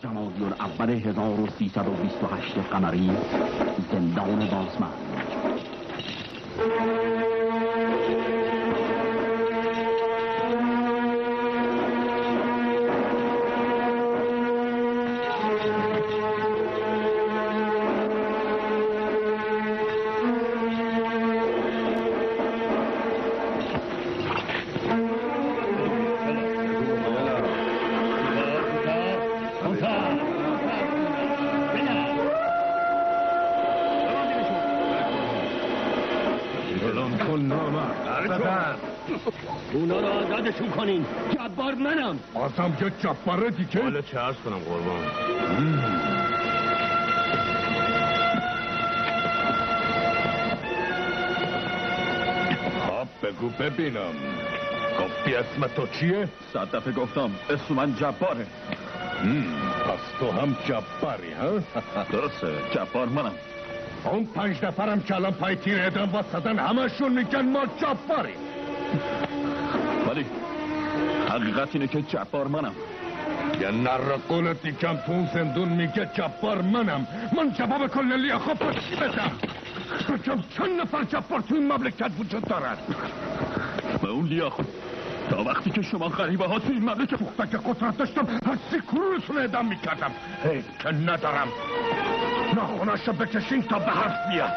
جمادی الاول 1328 قمری، زندان بازمند. اونا رو آزادشون کنین. جبار منم. آزم که جباره دیگه. حالا چه عرض کنم قربان؟ خب بگو ببینم، گفتی اسم تو چیه؟ 100 دفعه گفتم اسم من جباره. پس تو هم جباری ها؟ درسته، جبار منم. اون 5 نفرم که الان پای تیر اعدام واسدن همشون میگن ما جباریم. ولی حقیقت اینه که جبار منم. یه نر قول دیگم تو اون زندون میگه جبار منم. من جواب کل لیاخت رو چی بدم؟ بگم چند نفر جبار تو این مملکت وجود دارد؟ به اون لیاخت تا وقتی که شما غریبه ها تو این مملکت اگه قدرت داشتم هر 3 کرونتون اعدام میکردم. حیف که ندارم. ناخوناشو بکشین تا به حرف بیاد.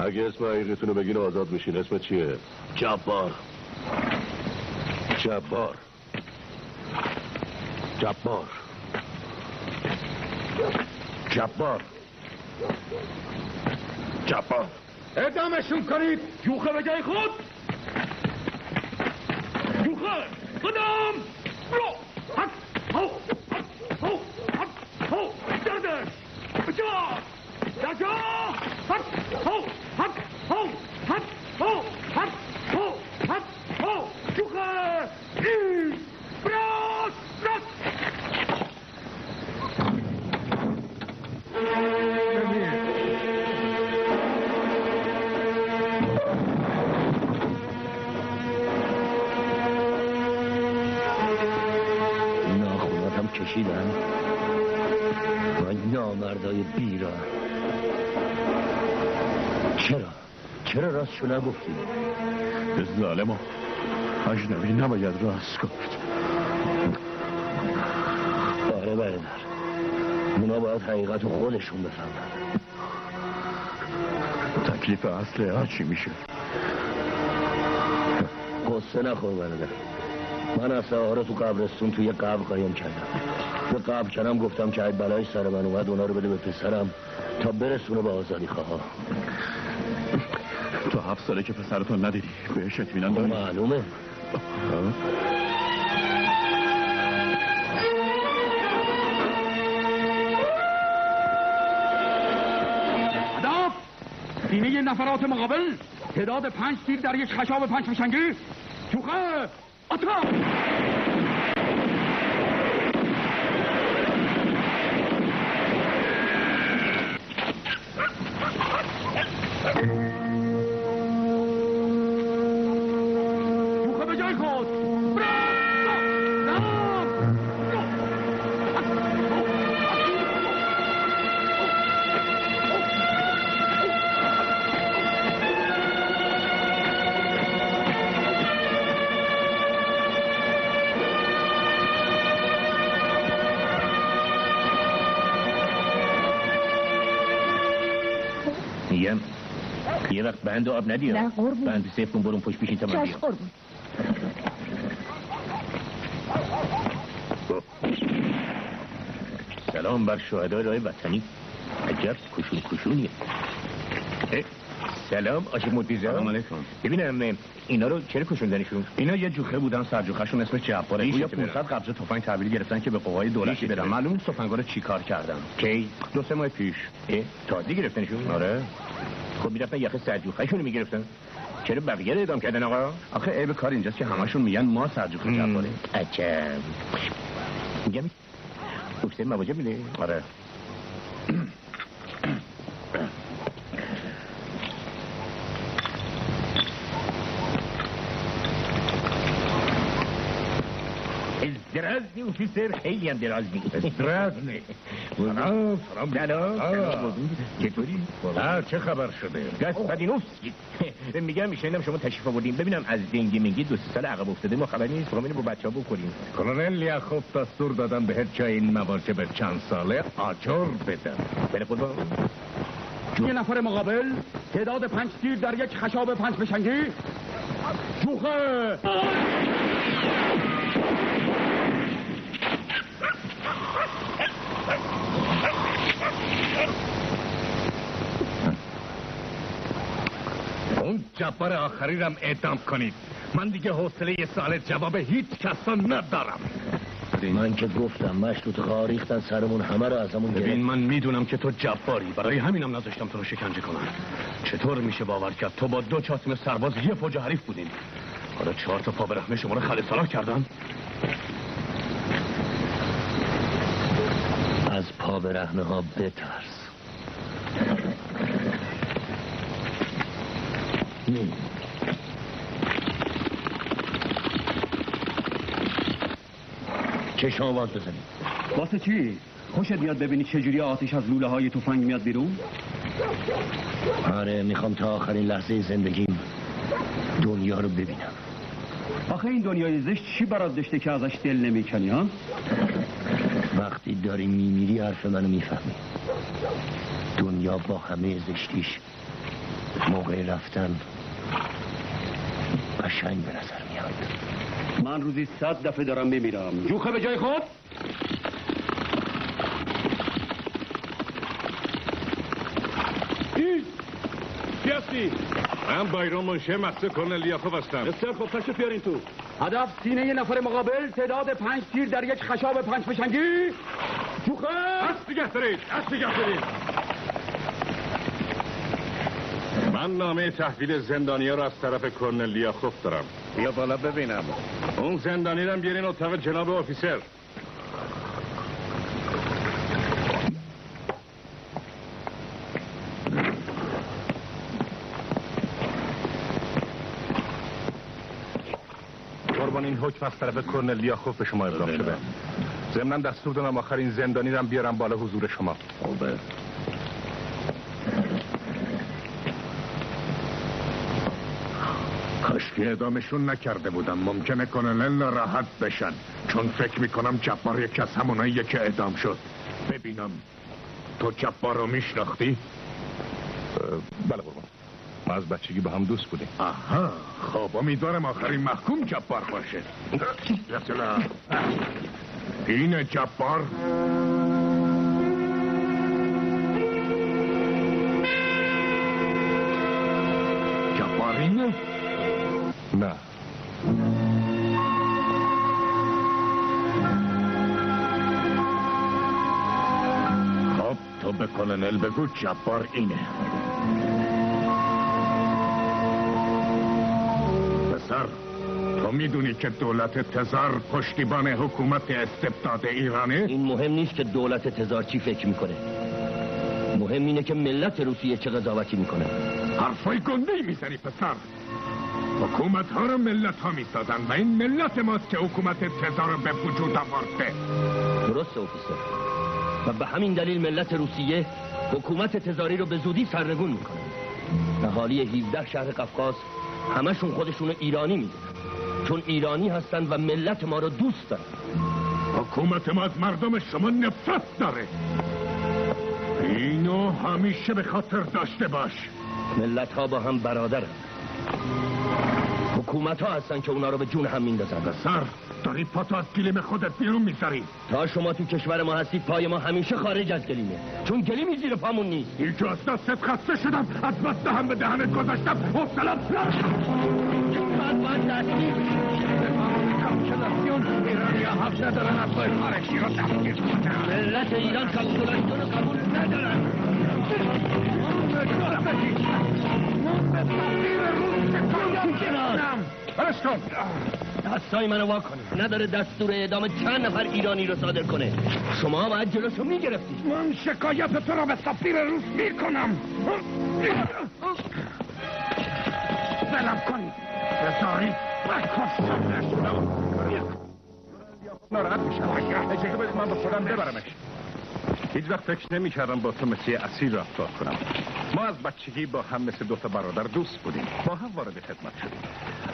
اگه اسم حقیقتون رو بگین آزاد میشین. اسم چیه؟ جبار. جبار. جبار. جبار. جبار. اعدامشون کنید. جوخه به جای خود. جوخه قدام. برو. حق. هو. هو. حق. هو. دردش. بجا. دجا. حق. هو. حق. هو. حق. هو. حق. هو. حق. هو. جوخه. ای. براس. براس. ناخوناتم کشیدن و نامردای بیرا. چرا راستشو نگفتی؟ ظالما، اجنبی نباید راست گفت. آره برادر، اونا باید حقیقت رو خودشون بفهمن. تکلیف اصل ها چی میشه؟ قصه نخور برادر. من از سهارا تو قبرستون توی قبر قایم کردم. به قبر کردم گفتم که اگه بلای سر من اومد اونا رو بده به پسرم تا برسونه به آزادی خواه. تو 7 ساله که پسرتون ندیدی بهش اطمینان داری؟ معلومه. هدف سینه نفرات مقابل، تعداد 5 تیر در یک خشاب 5 فشنگی. جوخه اتاق. جوخه به جای خود. میگم یه وقت بند آب ندی. نه قربون. بند سیف کن برون پشت پیشین تا من بیام. قربون. سلام بر شهدای راه وطنی. عجب کشونیه. سلام آشق مدیزا. سلام علیکم. ببینم اینا رو چرا کشوندنشون؟ اینا یه جوخه بودن، سرجوخهشون اسمش جباره. گویا 500 قبضه تفنگ تحویل گرفتن که به قوای دولتی بدن. معلوم نیست تفنگا رو چیکار کردن. کی؟ 2-3 ماه پیش. تازه گرفتنشون؟ آره. خب میرفتن یخه سرجوخهشون میگرفتن. چرا بقیه رو اعدام کردن آقا؟ آخه عیب کار اینجاست که همشون میگن ما سرجوخه جباره. عجب. میگم گفته مواجب میده؟ آره. درازنی اوفیسر خیلی هم درازنی درازنی سلام چطوری؟ چه خبر شده؟ گاسپادینوفسکی میگم میشنیدم شما تشریف آوردین ببینم از دنگی منگی 2 سال عقب افتاده ما خبری نیست فهمیدم با بچه‌ها بکنیم کلونل لیاخوف دستور دادن بهت جای این مواجب چند ساله آجر بده. بله قربان. یه نفر مقابل تعداد 5 تیر در یک خشاب 5 فشنگی شوخه اون جبار آخری رم اعدام کنید. من دیگه حوصله سال جواب هیچ کسا ندارم. من که گفتم مشروط خواه ریختن سرمون همه رو از همون گرفت. ببین من میدونم که تو جباری برای همینم نذاشتم تو رو شکنجه کنم. چطور میشه باور کرد تو با 2 چاسم سرباز یه فوج حریف بودین حالا 4 تا پا به رحمه شما رو خلصلاح کردن؟ از پا به رحمه ها بترس. چشم باز بزنید. واسه چی؟ خوشت میاد ببینی چجوری آتش از لوله های تفنگ میاد بیرون؟ آره میخوام تا آخرین لحظه زندگیم دنیا رو ببینم. آخه این دنیای زشت چی برات داشته که ازش دل نمیکنی ها؟ وقتی داری میمیری حرف منو میفهمی. دنیا با همه زشتیش موقع رفتن قشنگ به نظر میاد. من روزی 100 دفعه دارم میمیرم. جوخه به جای خود. کی هستی؟ من بایرون منشه مقصد کلونل لیاخوف هستم. بسیار خوب تشریف بیارین تو. هدف سینه یه نفر مقابل تعداد 5 تیر در یک خشاب 5 فشنگی جوخه دست نگه دارید. من نامه تحویل زندانیا رو از طرف کلونل لیاخوف دارم. بیا بالا ببینم. اون زندانی رو بیارین اتاق جناب آفیسر. قربان این حکم از طرف کلونل لیاخوف به شما ابلاغ شده. ضمن دستور دادم آخرین زندانی رو بیارم بالا حضور شما. خوبه. کاش که اعدامشون نکرده بودم. ممکنه کلونل ناراحت بشن چون فکر میکنم جبار یکی از هموناییه که اعدام شد. ببینم تو جبار رو میشناختی؟ بله قربان، ما از بچگی با هم دوست بودیم. آها خب امیدوارم آخرین محکوم جبار باشه. یسلا اینه جبار. جبار اینه؟ نه. خب تو به کلونل بگو جبار اینه. پسر تو میدونی که دولت تزار پشتیبان حکومت استبداد ایرانه؟ این مهم نیست که دولت تزار چی فکر میکنه. مهم اینه که ملت روسیه چه قضاوتی میکنه. حرفای گنده‌ای میزنی پسر. حکومت ها رو ملت ها میسازن و این ملت ماست که حکومت تزار رو به وجود آورده. درسته اوفیسر. و به همین دلیل ملت روسیه حکومت تزاری رو به زودی سرنگون میکنه. اهالی 17 شهر قفقاز همشون خودشونو ایرانی میدونن چون ایرانی هستن و ملت ما رو دوست دارن. حکومت ما از مردم شما نفرت داره. اینو همیشه به خاطر داشته باش. ملت ها با هم برادرن. حکومت ها هستن که اونا رو به جون هم میندازن. پسر داری پاتو از گلیم خودت بیرون میذاری. تا شما تو کشور ما هستید پای ما همیشه خارج از گلیمه چون گلیمی زیر پامون نیست. اینجا از دستت خسته شدم. از بس دهن به دهنت گذاشتم. حوصله‌ام من باید دستی ایرانی ها حق ندارن افزای خارجی رو دستگیر کنن. ملت ایران کپسولاسیون رو قبول ندارن. برش کن. دستای منو وا کن. نداره دستور اعدام چند نفر ایرانی رو صادر کنه. شما باید جلوشو میگرفتید. من شکایت تو رو به سفیر روس میکنم. بلم کنید. بذارید بکشم نشونم. ناراحت میشم. اجازه بدید من با خودم ببرمش. هیچ وقت فکر نمی‌کردم با تو مثل اسیر رفتار کنم. ما از بچگی با هم مثل دو تا برادر دوست بودیم. با هم وارد خدمت شدیم.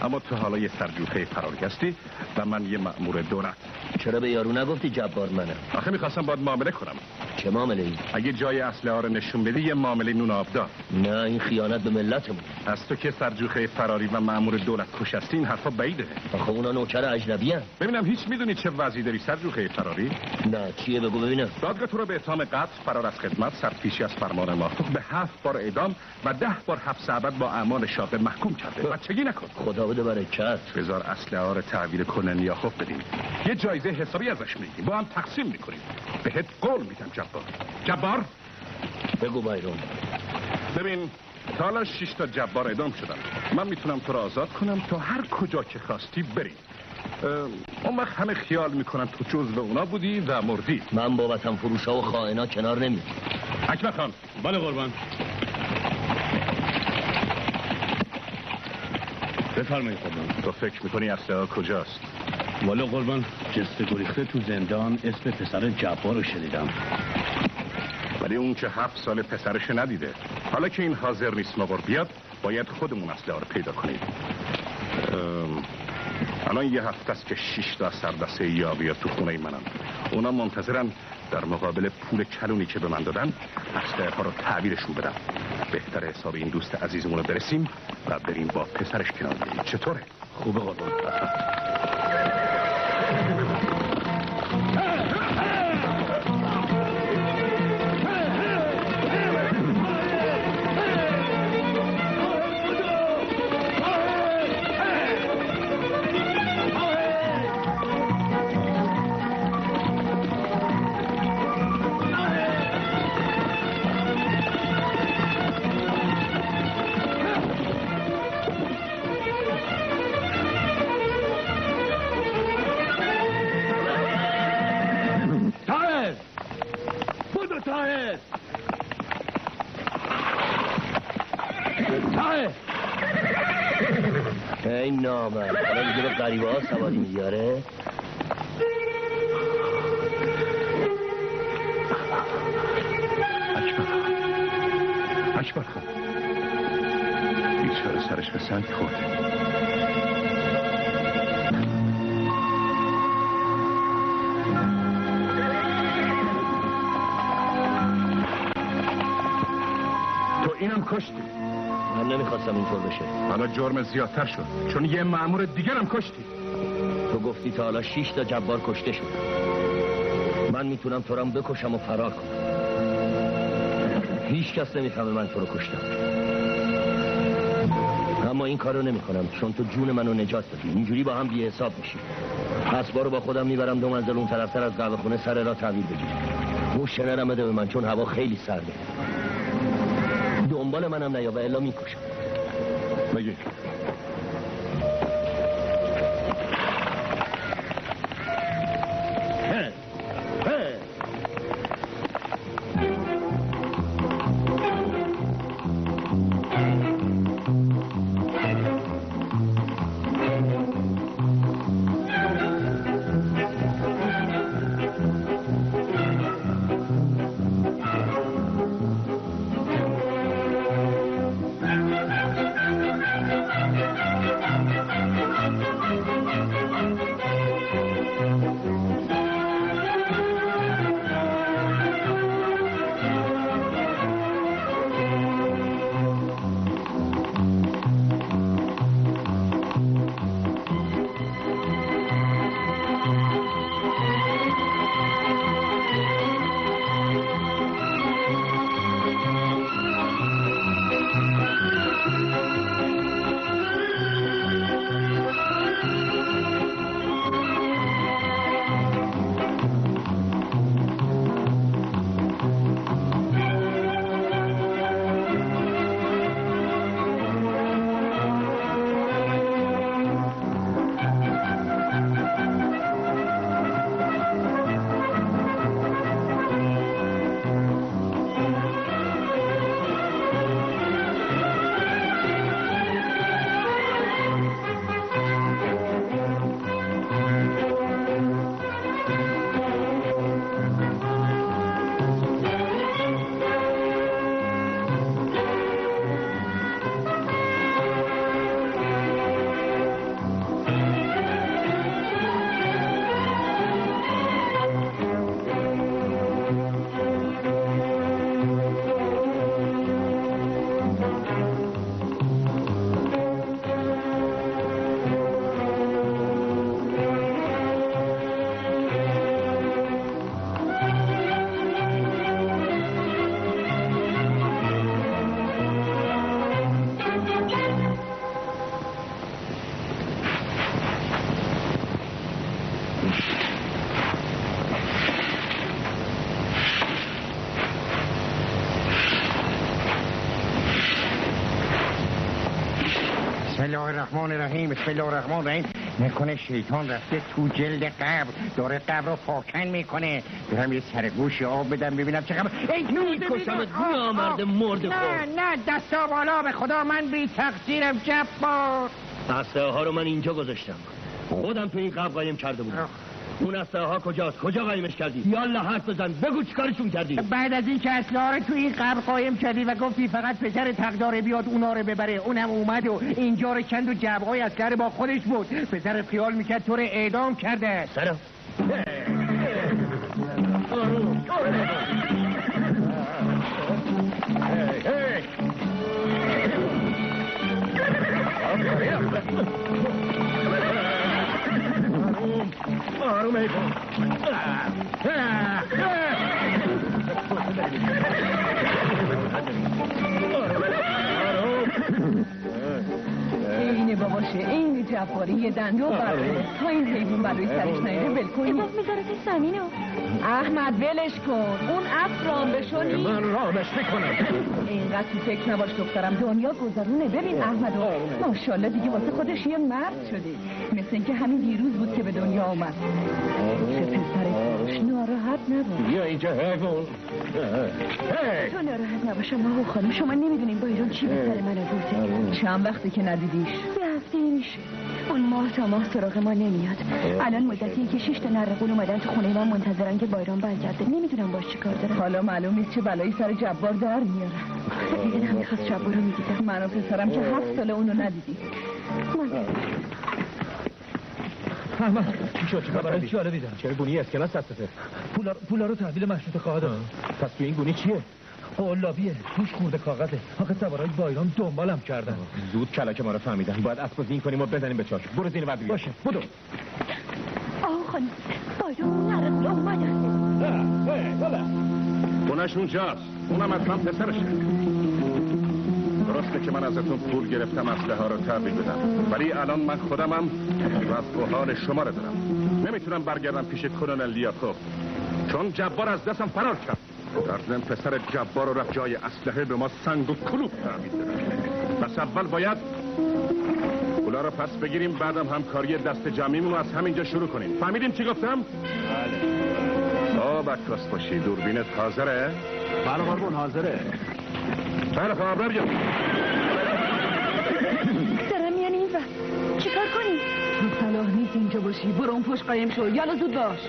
اما تو حالا یه سرجوخه فراری هستی و من یه مأمور دولت. چرا به یارو نگفتی جبار منم؟ آخه میخواستم باید معامله کنم. چه معامله ای؟ اگه جای اسلحه رو نشون بدی یه معامله نون آبدار. نه این خیانت به ملتمون. از تو که سرجوخه فراری و مأمور دولت کش هستی این حرفا بعیده. آخه اونا نوکر اجنبی ان. ببینم هیچ میدونی چه وضعی داری سرجوخه فراری؟ نه چیه بگو ببینم. دادگاه تو رو به اتهام قتل، فرار از خدمت، سرپیچی از فرمان مافوق به 7 بار اعدام و 10 بار حبس ابد با اعمال شاغل محکوم کرده. بچگی نکن. خدا بده برکت. بذار اسلحه رو تحویل کننیاخوف بدیم. یه جایزه حسابی ازش میگیریم. با هم تقسیم میکنیم. بهت قول میدم جبار. بگو بایرون. ببین تا حالا 6 تا جبار اعدام شدن. من میتونم تو رو آزاد کنم تا هر کجا که خواستی بری. اون وقت همه خیال میکنن تو جزو اونا بودی و مردی. من با وطن فروشا و خائنا کنار نمیام. اکبر خان. بله قربان. بفرمایید قربان. تو فکر میکنی اسلحه کجاست؟ والا قربان جسته گریخته تو زندان اسم پسر جبار رو شنیدم. ولی اون که 7 سال پسرش ندیده. حالا که این حاضر نیست مبار بیاد باید خودمون اسلحه رو پیدا کنیم. الان یه هفته است که 6 تا سردسته یابی تو خونه منن. اونا منتظرن در مقابل پول کلونی که به من دادن اسلحه ها رو تحویلشون بدم. بهتره حساب این دوست عزیزمون رو برسیم و بریم با پسرش کنار بریم. چطوره؟ خوبه قربان. این نامه حالا دیگه به غریبه ها سواری میاره. اکبر خان بیچاره سرش به سنگ خورد. تو اینم کشتی. من نمیخواستم اینطور بشه. حالا جرم زیادتر شد چون یه مأمور دیگر هم کشتی. تو گفتی تا حالا 6 تا جبار کشته شد. من میتونم تو رو بکشم و فرار کنم. هیچ کس نمیفهمه من تو رو کشتم. اما این کارو نمیکنم چون تو جون منو نجات دادی. اینجوری با هم بی حساب میشی. اسبا رو با خودم میبرم 2 منزل اون طرفتر از قهوه خونه سر را تحویل بگیر. موشنرم بده به من چون هوا خیلی سرده. دنبال منم نیا و الا میکشم. بگیر. الله الرحمن الرحیم. بسم الله الرحمن الرحیم. نکنه شیطان رفته تو جلد قبر، داره قبر رو پاکن میکنه. برم یه سر گوش آب بدم ببینم چه خبر. ای میکشمت نامرد مرد خود. نه دستا بالا، به خدا من بی تقصیرم جبار. اسلحه ها رو من اینجا گذاشتم، خودم تو این قبر قایم کرده بودم. اون اسلحه ها کجاست؟ کجا قایمش کردی؟ یالا حرف بزن، بگو چیکارشون کردی؟ بعد از این که اسلحه رو تو این قبر قایم کردی و گفتی فقط پسر تقداره بیاد اونا رو ببره، اونم اومد و اینجا رو کند و جبهه‌های اسلحه با خودش بود. پسر خیال میکرد تو رو اعدام کرده. سلام. آروم ای کن. اینه باباشه، این جباری یه دنده و برده تا این حیوان بلوی سرش نیده ول کنی. اضاف میذاره تو زمینو. احمد ولش کن، اون عصر رام بشونی. من رامش میکنم. اینقدر تو فکر نباش دخترم، دنیا گذرونه. ببین احمدو، ماشاءالله دیگه واسه خودش یه مرد شده، مثل اینکه همین دیروز بود که به دنیا آمد. چه پسر ناراحت نباش. یا اینجا حیوان. تو ناراحت نباش ما خانم، شما نمیدونیم با ایران چی به سر من آورده. چند وقتی که ندیدیش؟ یه هفته میشه. اون ماه تا ماه سراغ ما نمیاد. الان مدتی که 6 تا نرقول اومدن تو خونه من منتظرن که بایران برگرده. نمیدونم باش چی کار دارم. حالا معلوم نیست چه بلایی سر جبار در میاره. دیگه هم میخواست جبار رو میدیدم. من و پسرم که 7 ساله اونو ندیدیم. احمد چی شد؟ چه خبره؟ جالبی دارم. چرا گونی اسکناس دستته؟ پولا رو تحویل مشروط خواهد. پس تو این گونی چیه؟ قلابیه، توش خورده کاغذه. آخه سوارای بایران دنبالم کردن. زود کلاک ما رو فهمیدن. باید اسب زین کنیم و بزنیم به چاک. برو زین ور باشه. بدو. خانم بایران نرقول اومدن. خونش اونجاست. اونم اصلا پسرشه. درسته که من ازتون پول گرفتم اسلحه ها رو تحویل بدم، ولی الان من خودمم وضع و حال شما رو دارم. نمیتونم برگردم پیش کلونل لیاکوف چون جبار از دستم فرار کرد. در ضمن پسر جبار رو رفت جای اسلحه به ما سنگ و کلوب تحویل دادن. پس اول باید پولا رو پس بگیریم، بعدم همکاری دست جمعیمون از همینجا شروع کنیم. فهمیدین چی گفتم؟ بله. عکاس باشی، دوربینت حاضره؟ بله قربون حاضره. بله خبر بیام. دارم یعنی این وقت چیکار کنیم؟ صلاح نیست اینجا باشی، برو اون پشت قایم شو. یالا زود باش.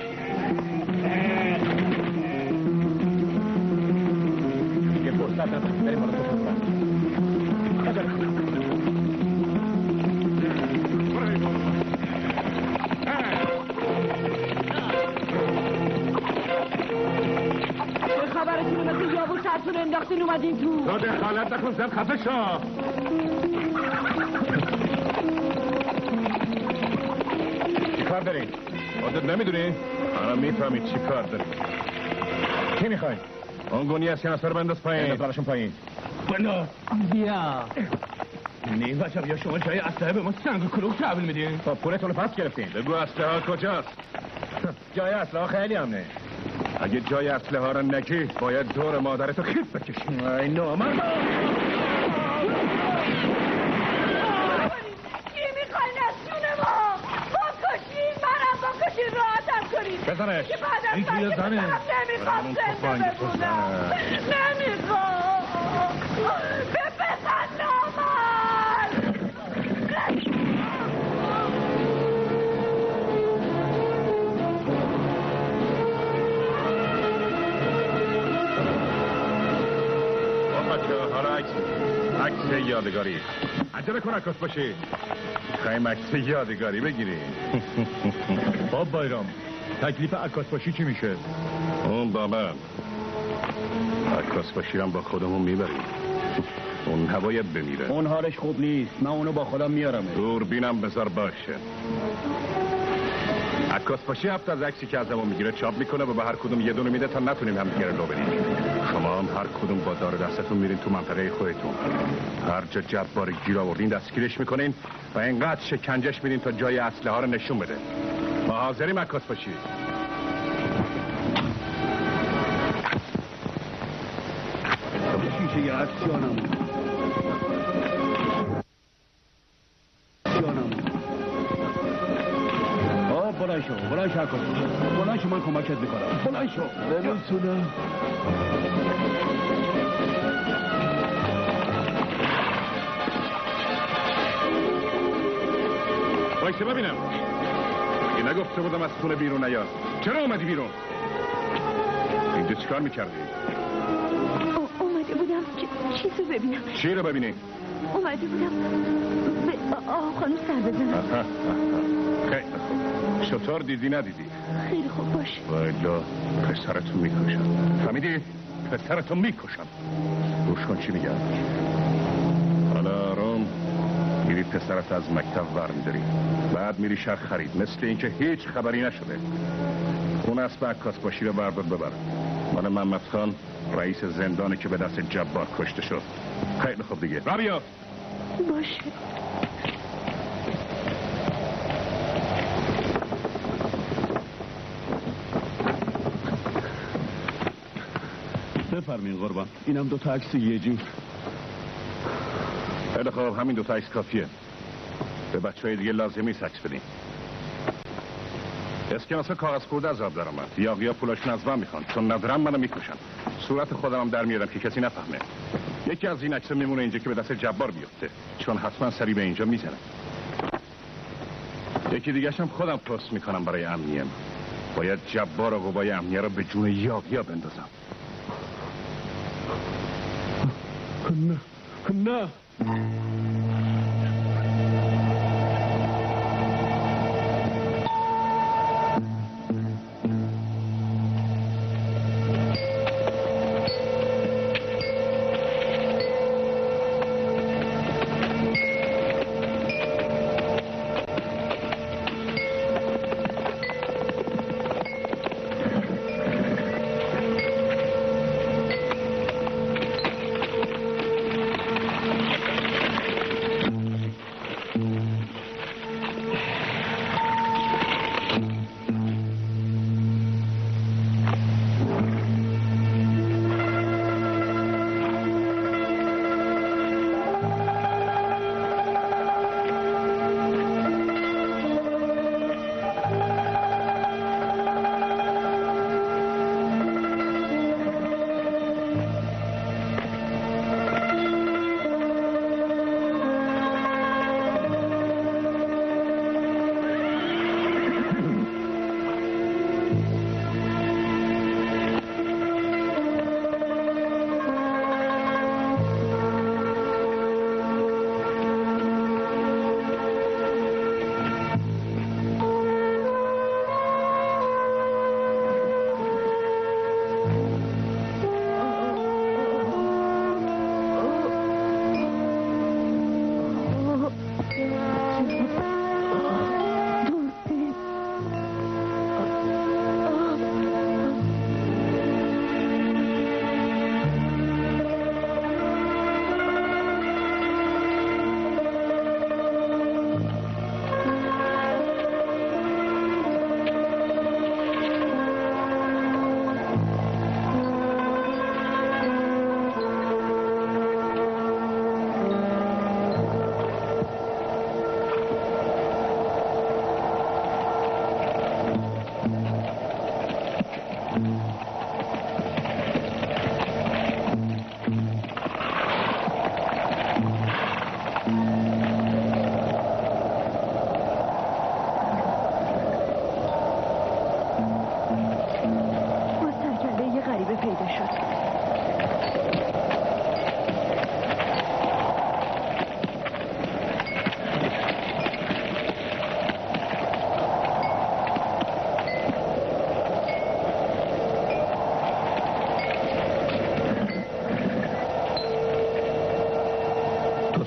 یه فرصت ندارم. بریم بالا تو خونه. خبرتون مثل یابو سرتون انداختین اومدین تو دخالت نکن زن، خفه شو. چی کار دارین؟ خودت نمیدونی؟ الان میفهمی چی کار داری. چی میخوای؟ اون گونی اسکناس رو بنداز پایین. بنداز براشون پایین. بنداز. بیا. نیز بچه بیا شما جای اسلحه به ما سنگ و کلوب تحویل میدین؟ خب پولتون رو پس گرفتین. بگو اسلحه ها کجاست؟ جای اسلحه خیلی امنه. اگه جای اسلحه ها رو نگی باید دور مادرتو خیز بکشی. ای نامرد. چی میخواین از جون ما؟ بکشین، منم بکشین، راحتم کنین. بزنش. که بعد از این توی زنه. نمیخوام زنده بمونم. نمیخوام. بزن نامرد. حالا عکس یادگاری. عجله کن عکاس باشی. خواهیم عکس یادگاری بگیری. باب بایرام تکلیف عکاس باشی چی میشه؟ اون با من. عکاس باشی هم با خودمون میبریم. اون نباید بمیره. اون حالش خوب نیست، من اونو با خودم میارم. دوربینم بذار باشه. عکاس باشی هفت از عکسی که ازمون میگیره چاپ میکنه و به هر کدوم یه دونه میده تا نتونیم همدیگه رو لو بدیم. شما هم هر کدوم با دار دستتون میرین تو منطقه خودتون. هر جا جبار گیر آوردین دستگیرش میکنین و اینقدر شکنجش میدین تا جای اسلحه ها رو نشون بده. ما حاضریم عکاس باشی. شیشه عکس جانم. بلند شو بلند شو من کمکت میکنم بلند شو نمیتونم بایسته ببینم اگه نگفته بودم از خونه بیرون نیا چرا اومدی بیرون؟ اینجا چیکار میکردی؟ اومده بودم چیزو ببینم. چی رو ببینی؟ اومده بودم به خانم سر بزنم. خیلی خوب چطور دیدی ندیدی؟ خیلی خوب باش. والا پسرتو میکشم فهمیدی؟ پسرتو میکشم گوش کن چی میگم حالا آرام میری پسرت از مکتب ور میداری بعد میری شهر خرید مثل اینکه هیچ خبری نشده اون اسب عکاس باشی رو بردار ببر مال محمد خان رئیس زندانی که به دست جبار کشته شد خیلی خوب دیگه را بیا باشه. بفرمین قربان اینم 2 تا عکس یه جور خیلی خوب همین 2 تا عکس کافیه به بچه‌های دیگه لازمی عکس بدین اسکناس کاغذ خورده از آب در آمد یاغی‌ها پولاشون از من میخوان چون ندارم منو میکشن صورت خودم هم در میارم که کسی نفهمه یکی از این عکس‌ها میمونه اینجا که به دست جبار بیفته چون حتما سری به اینجا میزنه یکی دیگه‌ش هم خودم پست میکنم برای امنیه باید جبار و قوای امنیه رو به جون یاغی‌ها بندازم نه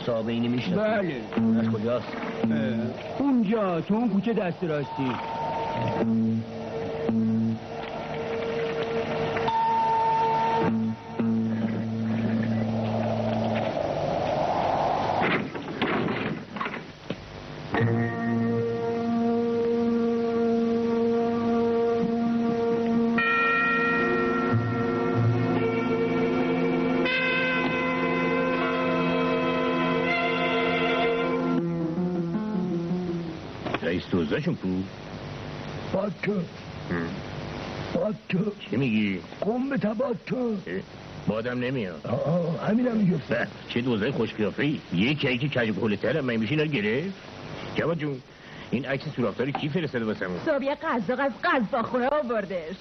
صاحب اینی میشناسی؟ بله. از کجاست؟ اونجا تو اون کوچه دست راستی. رئیس دوزدشون کو؟ باتو چی میگی؟ قم به تباتو بادم نمیاد. همینم میگه. چه دوزای خوش قیافه‌ای. یه کیک کج پولتره من میشه اینا گرفت. جواد جون این عکس سوراخ‌داری کی فرستاده واسمون؟ صبح قزاق از غذاخونه آوردش.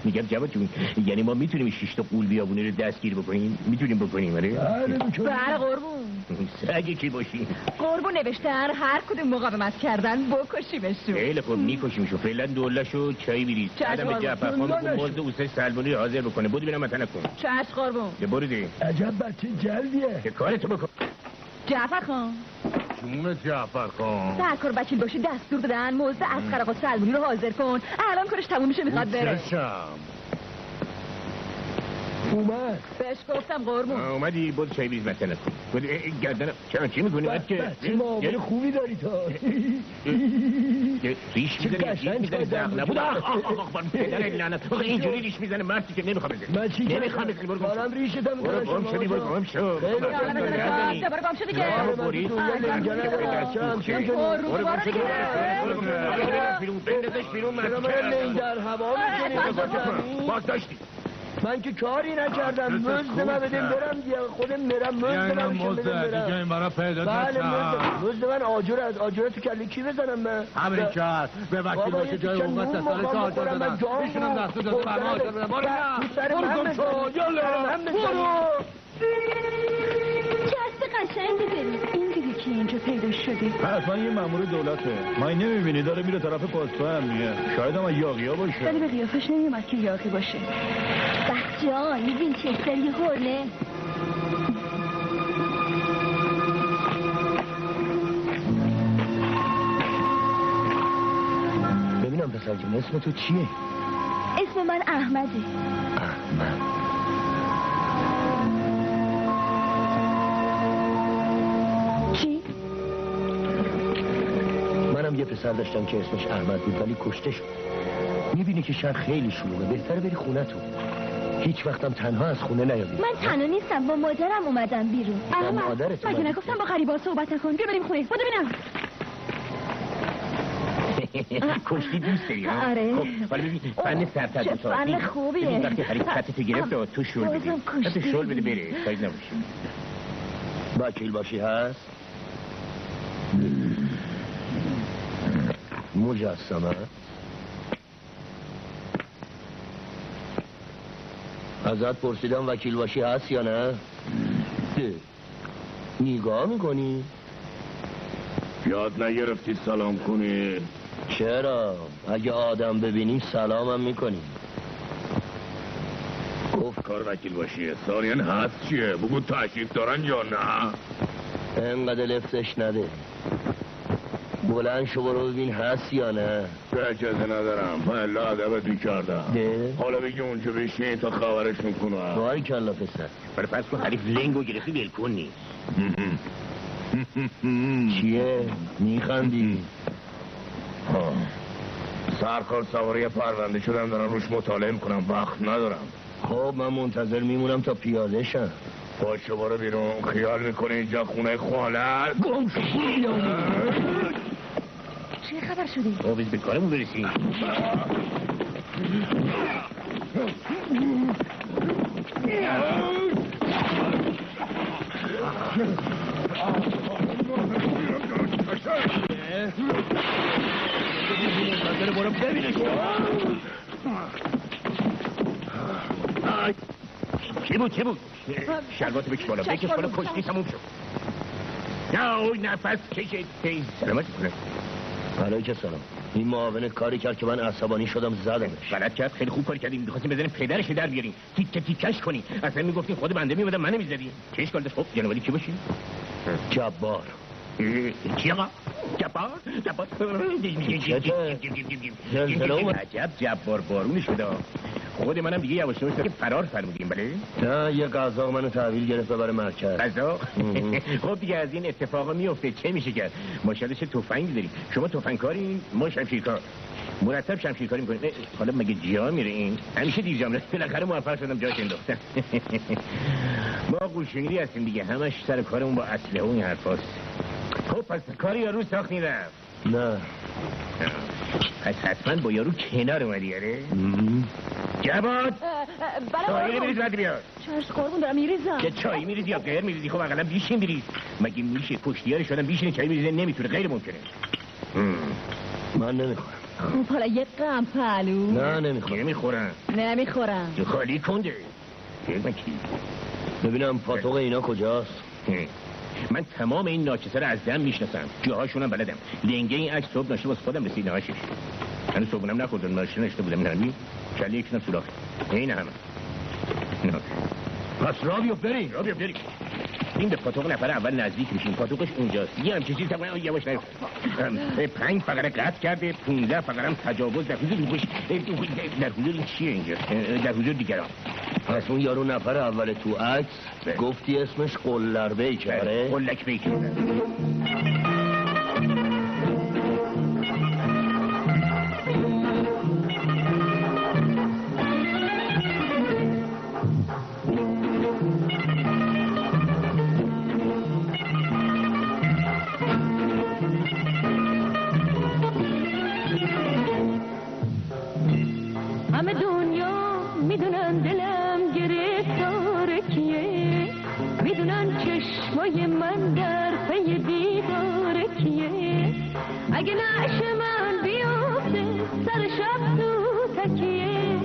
میگم جواد جون یعنی ما میتونیم 6 تا قول بیابونه رو دستگیر بکنیم؟ میتونیم بکنیم آره؟ بله قربون. سگی کی باشی؟ قربون نوشتن هر کدوم مقاومت کردن بکشیمشون. خیلی خوب میکشیمشون. فعلا دولشو چای بریز. بعدم به جعفر خان بگو مزد اوسه سلمونی حاضر بکنه. بود ببینم متن کن. چشم قربون. یه برو دی. عجب بچه جلدیه. که کارتو بکن. جعفر خان. جون جعفر خان. سرکار وکیل باشی دستور بدن مزد از آقا سلمونی رو حاضر کن. الان کارش تموم میشه میخواد بره. اومد. بهش گفتم قربون. اومدی بود چای بریز متن کن. بود گردن چی میکنی؟ بچه معامل خوبی داری تا. ریش میزنی زغ نبود. پدر لعنت اینجوری ریش میزنه مردی که نمیخوام بزنه. من چی نمیخوام بزنی. برو دارم ریشتم برو گم شدی. برو گم شو. برو گم شو دیگه. برو در هوا میکنی. بازداشتی. من که کاری نکردم. مزد من بدیم برم دیگه. خودم میرم مزد من بدیم برم. برای پیدا بله مزد من آجر از آجر تو کلی کی بزنم من؟ همین کرد به وکیل باشه جای اوقات سال 4 دادن میشونم دستور داده فرما آجر بدن. برو گم شو. یالا برو. جست قشنگی داری. این دیگه که اینجا پیدا شدی. حتما یه مأمور دولته. من نمیبینی داره میره طرف پاسپا امنیه. شاید هم یاغیا باشه. ولی به قیافش نمیومد که یاغی باشه. بخجان میبین چه سری هرنه. ببینم پسر جون اسم تو چیه؟ اسم من احمده. احمد. چی؟ منم یه پسر داشتم که اسمش احمد بود ولی کشته شد. میبینی که شهر خیلی شلوغه. بهتره بری خونه تو. هیچ وقتم تنها از خونه نیابی. من تنها نیستم با مادرم اومدم بیرون. مادرت مگه نگفتم با غریبا صحبت نکن. بیا بریم خونه. بودو ببینم. کشتی دوست داری ها؟ آره. خب حالا ببین فن سرتر چه فن خوبیه. ببین وقتی خرید خطتو گرفت تو شل بدی. تو شل بده بره. سایز نباشی. وکیل باشی هست؟ مجسمه ازت پرسیدم وکیل باشی هست یا نه؟ نگاه میکنی؟ یاد نگرفتی سلام کنی؟ چرا؟ اگه آدم ببینیم سلامم میکنیم. گفت کار وکیل باشی ساریان هست چیه؟ بگو تشریف دارن یا نه؟ انقدر لفتش نده. بلند شو برو ببین هست یا نه. به اجازه ندارم من الا عدبت میکردم. حالا بگی اونجا بشین تا خبرش میکنم. باری کلا پسر. برای پس کن حریف لنگو گرفتی بلکن نیست. چیه؟ میخندی؟ سرکار سواری پرونده شدم دارم روش مطالعه میکنم. وقت ندارم. خب من منتظر میمونم تا پیاده شم. باشه برو بیرون. خیال میکنه اینجا خونه خالت؟ گم شو. چه خبر شدی؟ بیز به کارمون برسیم. چی بود؟ شلواتو بکش بالا. بکش بالا کشتی تموم شد. نه اوی نفس کشید. سلامت کنه. علیکم سلام. این معاون کاری کرد که من عصبانی شدم زدمش. غلط کرد. خیلی خوب کاری کردیم. می‌خواستیم بزنیم پدرش در بیاریم. تیکش کنی. اصلا میگفتین خود بنده میومدم من نمی‌زدی. چه اشکال داشت؟ خب جنابالی کی باشی؟ جبار. چی آقا؟ جبار؟ عجب جبار بارونی شده. خود منم دیگه یواش یواش که فرار فرمودیم. بله؟ نه یه قزاق منو تحویل گرفت ببره مرکز. قزاق؟ خب دیگه از این اتفاقا میفته. چه میشه کرد؟ ماشاءالله چه تفنگی داریم. شما تفنگکارین، ما شمشیرکار. مرتب شمشیرکاری میکنیم. حالا مگه جا میره این؟ همیشه دیر جا میره. بالاخره موفق شدم جاش انداختم. ما قولشنگیری هستیم دیگه. همش سر کارمون با اسلحه و این حرفاست. خب پس کاری یا روز ساخت میرفت؟ نه پس حتما با یارو کنار اومدی آره؟ جواد چایی میریز بعد بیار. چشم قربون دارم میریزم. که چایی میریزی یا غیر میریزی؟ خب اقلا بیشین بریز. مگه میشه پشتیارش آدم بیشین چایی میریزه نمیتونه؟ غیر ممکنه. من نمیخورم. خب حالا یه قم پهلو. نه نمیخورم. نمیخورم. خالی کنده. ببینم پاتوق اینا کجاست؟ من تمام این ناچسه رو از دم میشناسم. جاهاشونم بلدم. لنگه این عکس صبح ناشته واسه خودم رسید نهاشش. هنوز صبحونم نخوردن ماشین نشته بودم نمی. کلی یکشونم سوراخ. این همه. پس را بریم. این به پاتوق نفر اول نزدیک میشیم. پاتوقش اونجاست. یه همچین چیزی تمام یواش نیفت. 5 فقره قطع کرده، 15 فقره هم تجاوز در حضور چیه اینجا؟ در حضور دیگران. پس اون یارو نفر اول تو عکس گفتی اسمش قلر بیکره؟ قلک بیکره. همه دنیا میدونن دلم گرفتار کیه، میدونن چشمای من در پی دیدار کیه. اگه نعش من بیفته سر شب تو تکیه،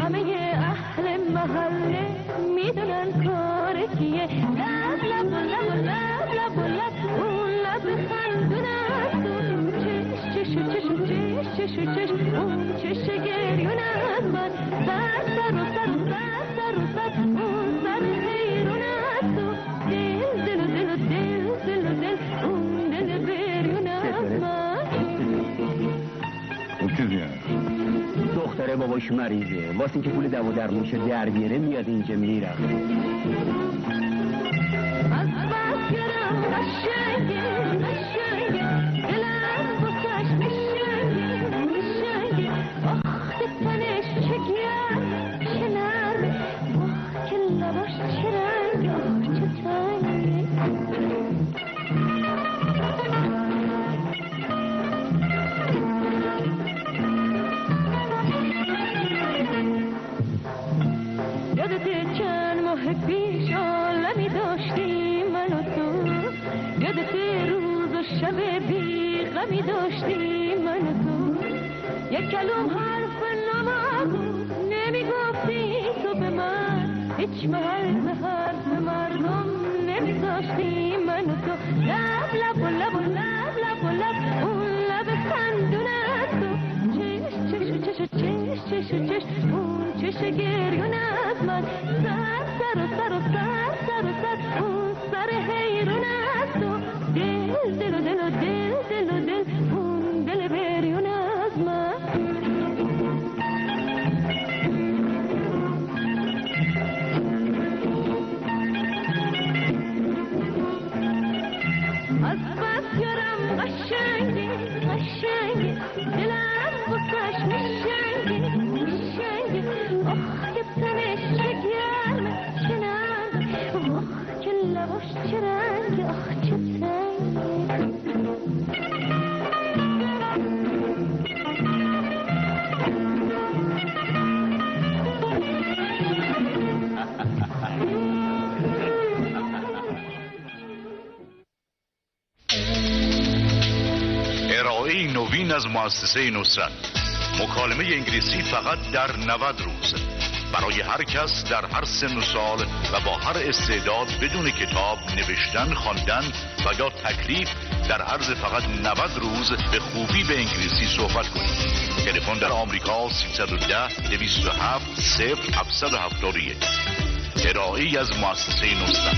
همه اهل محله میدونن کار کیه. لب لب و لب و لب لب و لب اون لب خندونست، چش چش چش چش چش چش اون چش گریون از من. سر سر و سر و سر سر و سر اون سر حیرون است و دل دل و دل و دل دل و دل اون دل بریون از من. اون چیزی هست دختره باباش مریضه، واسه اینکه پول دوا درمونشه در بیاره میاد اینجا میره. از بس گرم قشنگه قشنگه دلم بسش نشنگه نشنگه. آخ تنش چه گرم چه نرمه، آخ که لباش چه رنگه آخ چه تنگه. یادته چند ماه پیش عالمی داشتی من و تو، یادته روز و شب بی غمی داشتی من و تو. یک کلام حرف نمگو نمیگفتی تو به من، هیچ محل به حرف مردم نمیذاشتی من و تو. لب لب و لب و لب لب و لب اون لب خندونت تو، چش چش چش چش چش چش اون چش گریون از من. سر سر و سر و سر سر و سر اون سر حیرون از تو، دل دل و دل و دل دل و دل اون دل بریون از من. از بس یارم قشنگی قشنگی دلم بسش میشنگی میشنگی. آخ که تنش چه گرمه چه نرمه، آخ که لباش چه رنگه آخ چه تنگه. ارائه نوین از مؤسسه نصرت. مکالمه انگلیسی فقط در 90 روز برای هر کس در هر سن و سال و با هر استعداد، بدون کتاب، نوشتن، خواندن و یا تکلیف، در عرض فقط 90 روز به خوبی به انگلیسی صحبت کنید. تلفن در آمریکا 310 207 0771. ارائه از مؤسسه نصرت.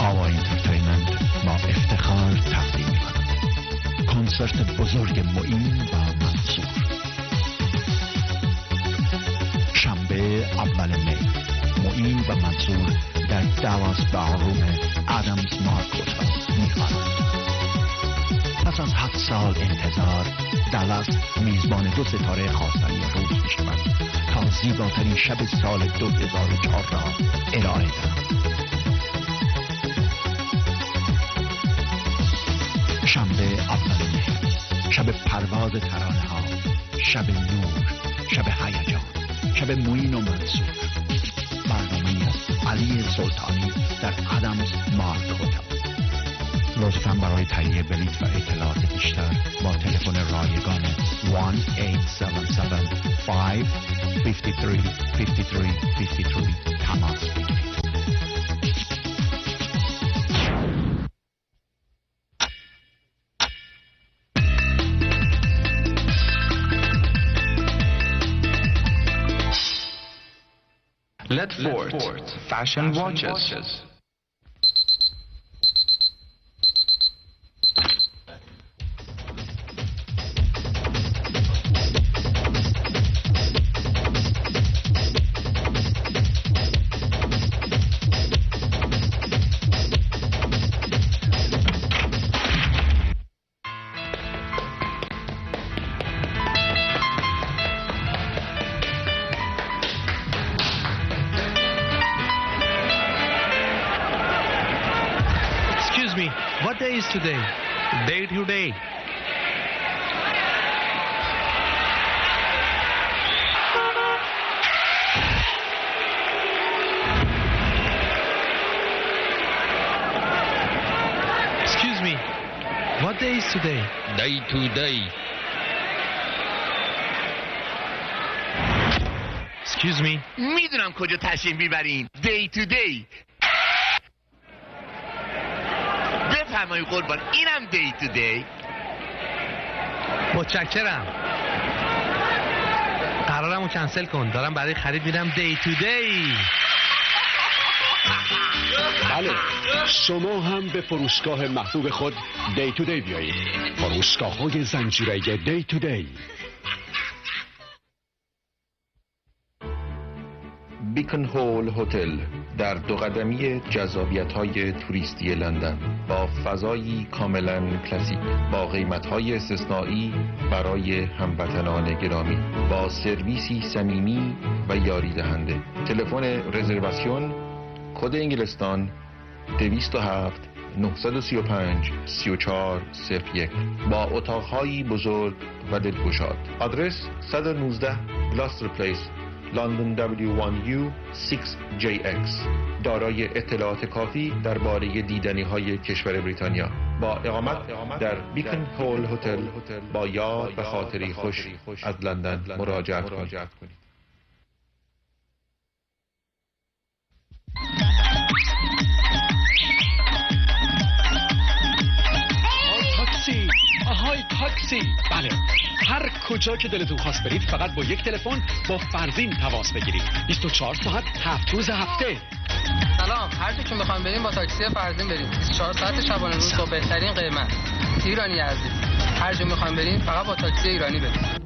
آوا اینترتینمنت با افتخار تقدیم می‌کند کنسرت بزرگ معین و منصور، شنبه اول می. معین و منصور در دالاس بارروم آدمز مارک هتل می‌خوانند. پس از 7 سال انتظار، دالاس میزبان 2 ستاره خواستنی روز می‌شود تا زیباترین شب سال 2004 را ارائه دهند. شنبه اول می. شب پرواز ترانه ها، شب نور، شب هیجان، شب معین و منصور. برنامه‌ای از علی سلطانی در آدامز مارک هتل. لطفاً برای تهیه بلیط و اطلاعات بیشتر با تلفن رایگان 1-877-553-5353 تماس بگیرید. Ledford Fashion Watches. What day is today? Day to day. Excuse me. What day is today? Day to day. Excuse me. میدونم کجا تشریف میبرین. Day to day. بفرمایید قربان، اینم دی تو دی. متشکرم. قرارمو کنسل کن، دارم برای خرید میرم دی تو دی. بله، شما هم به فروشگاه محبوب خود دی تو دی بیایید. فروشگاه‌های زنجیره‌ای دی تو دی. بیکن هول هتل در دو قدمی جذابیت‌های توریستی لندن با فضایی کاملا کلاسیک، با قیمت‌های استثنایی برای هموطنان گرامی، با سرویسی صمیمی و یاری دهنده. تلفن رزرواسیون کد انگلستان 207 935 3401 با اتاق‌هایی بزرگ و دلگشاد. آدرس 119 گلاستر پلیس، لندن W1U 6JX. دارای اطلاعات کافی درباره دیدنی‌های کشور بریتانیا. با اقامت در بیکن هول هتل با یاد و خاطری خوش از لندن مراجعت کنید. تاکسی، آهای تاکسی. بله، هر کجا که دلتون خواست برید فقط با یک تلفن با فرزین تماس بگیرید. 24 ساعت 7 روز هفته. سلام، هر جا که میخوایم بریم با تاکسی فرزین بریم. 24 ساعت شبانه روز با بهترین قیمت. ایرانی عزیز، هر جا میخوایم بریم فقط با تاکسی ایرانی بریم.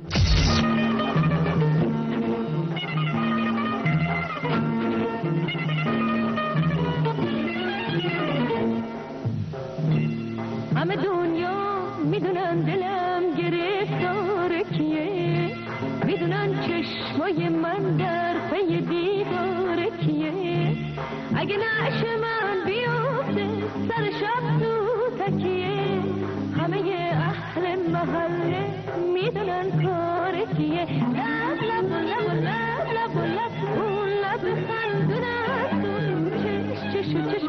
همه دنیا میدونن دلم گرفتار کیه، میدونن چشمای من در پی دیدار کیه. اگه نعش من بیفته سر شب تو تکیه، همه اهل محله میدونن کار کیه. لب لب و لب و لب لب و لب اون لب خندونت، چش چش چش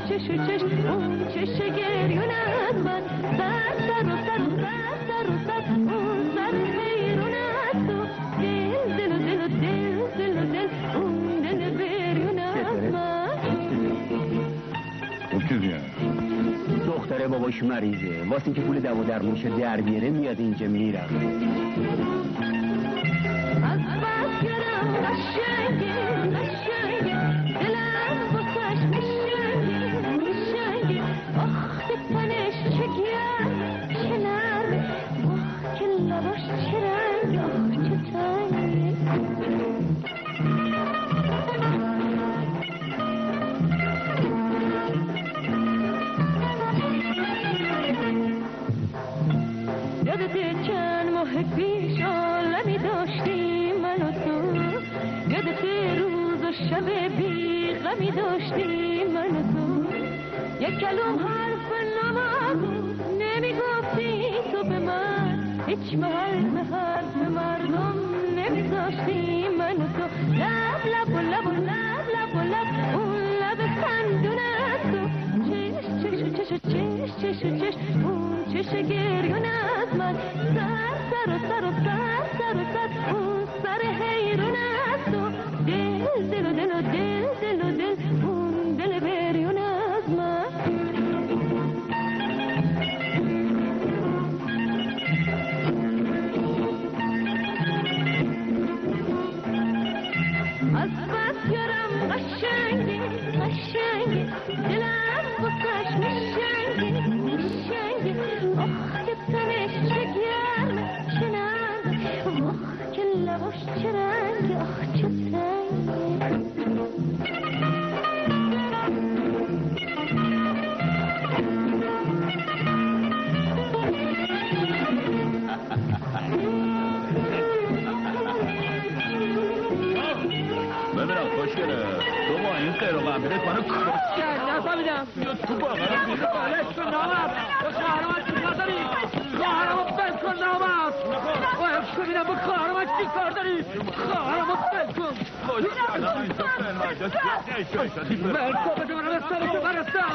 چش چش چش اون چش گریونت، من سر سر و سر و سر و سر اون سر حیرونت، دل دل و دل و دل دل و دل اون دل بریونت من. دختره باباش مریضه، واسه اینکه پول دوا درمونش در بیاره میاد اینجا میره. از بس گرم قشنگه قشنگه، دلم واسش میشنگه میشنگه. آخ تنش چه گرم چه نرمه، آخ که لباش چه رنگ آخ چه تنگه. یادته چند ماه پیش عالمی داشتی من و تو، یادته روز و شب بی غمی داشتی من و تو. یک کلام حرف نما بود نمیگفتی تو به من هیچ محل به حرف مردم نمیذاشتی من و تو لب لب و لب و لب لب و لب اون لب خندونت تو چش چش چش چش چش چش اون چش گریون از من سر سر و سر و سر سر و سر اون سر حیرون از تو دل دل و دل و دل دل و دل اون دل بریون از من از بس یارم قشنگی قشنگی دلم بسش میشنگی میشنگی آخ که تنش چه گرمه چه نرمه آخ که لباش چه رنگی آخ چه سنگی ببینم خوشگله تو با این قیر و قنبیلت منو نه نفهمیدم تو با قرم بیخواه بالش کن نامت با خواهرمت چی کار داری؟ خواهرمت بل کن نامت با حفظ ببینم با خواهرمت چی کار داری؟ خواهرمت بل کن بل کن بدون رستم تو برستم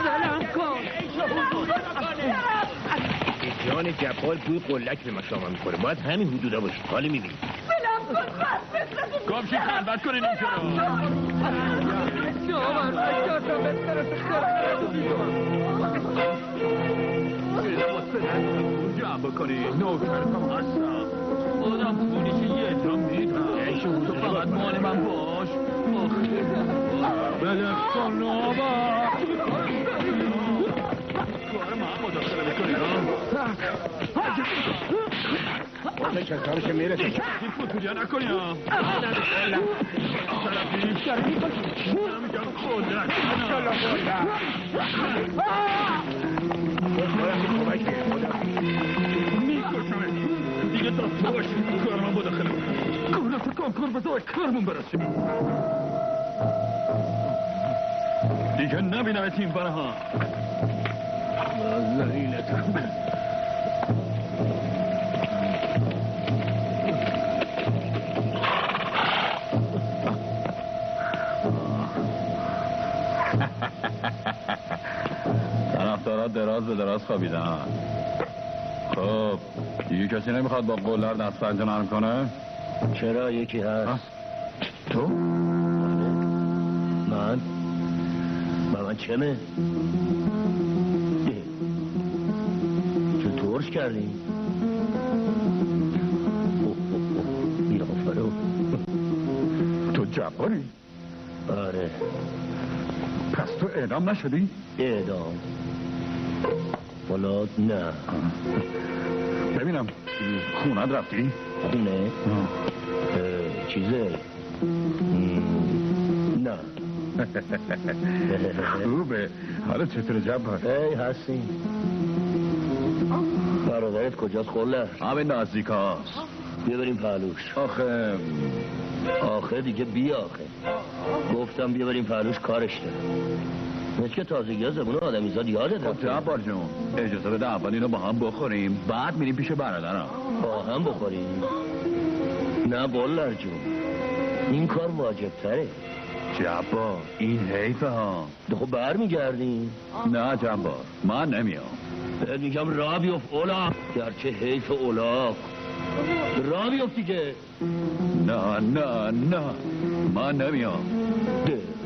دلم کن جان جبال توی قلک به ما شما میخوره باید همین حدودا باشه حالی میبینی گمشی خلوت کنین اینجا رو جمع بکنی نوکرتم هستم آدم پونیش یه جا میدم تو فقط مال من باش بلک کن نوبا کار من مداخله بکنی چه کارش میرسه این فتولیا نکنی ها دیگه تا تو باشی کار من مداخله گونت کن کن بذار کارمون برسیم دیگه نبینم تیم برها زلیلتم طرفدارا دراز به دراز خوابیدن خب دیگه کسی نمیخواد با قولر دست فرجا نرم کنه؟ چرا یکی هست؟ تو؟ من چمه؟ چه ترش کردی؟ بیافرو تو جباری؟ آره پس تو اعدام نشدی؟ اعدام والا نه ببینم خونت رفتی؟ خونه؟ چیزه نه خوبه حالا چطور جبار؟ ای هستی برادرت کجاست خله؟ همین نزدیک هاست بیا بریم پهلوش آخه دیگه بیا آخه گفتم بیا بریم پهلوش کارش داره مثل که تازگی ها زبون آدمیزاد یادت خب جبار جون اجازه بده اول اینو با هم بخوریم بعد میریم پیش برادرم با هم بخوریم؟ نه بولر جون این کار واجب تره جبار این حیفه ها خب برمیگردیم نه جبار من نمیام میگم را بیفت اولاق گرچه حیف اولاق را بیفت دیگه نه من نمیام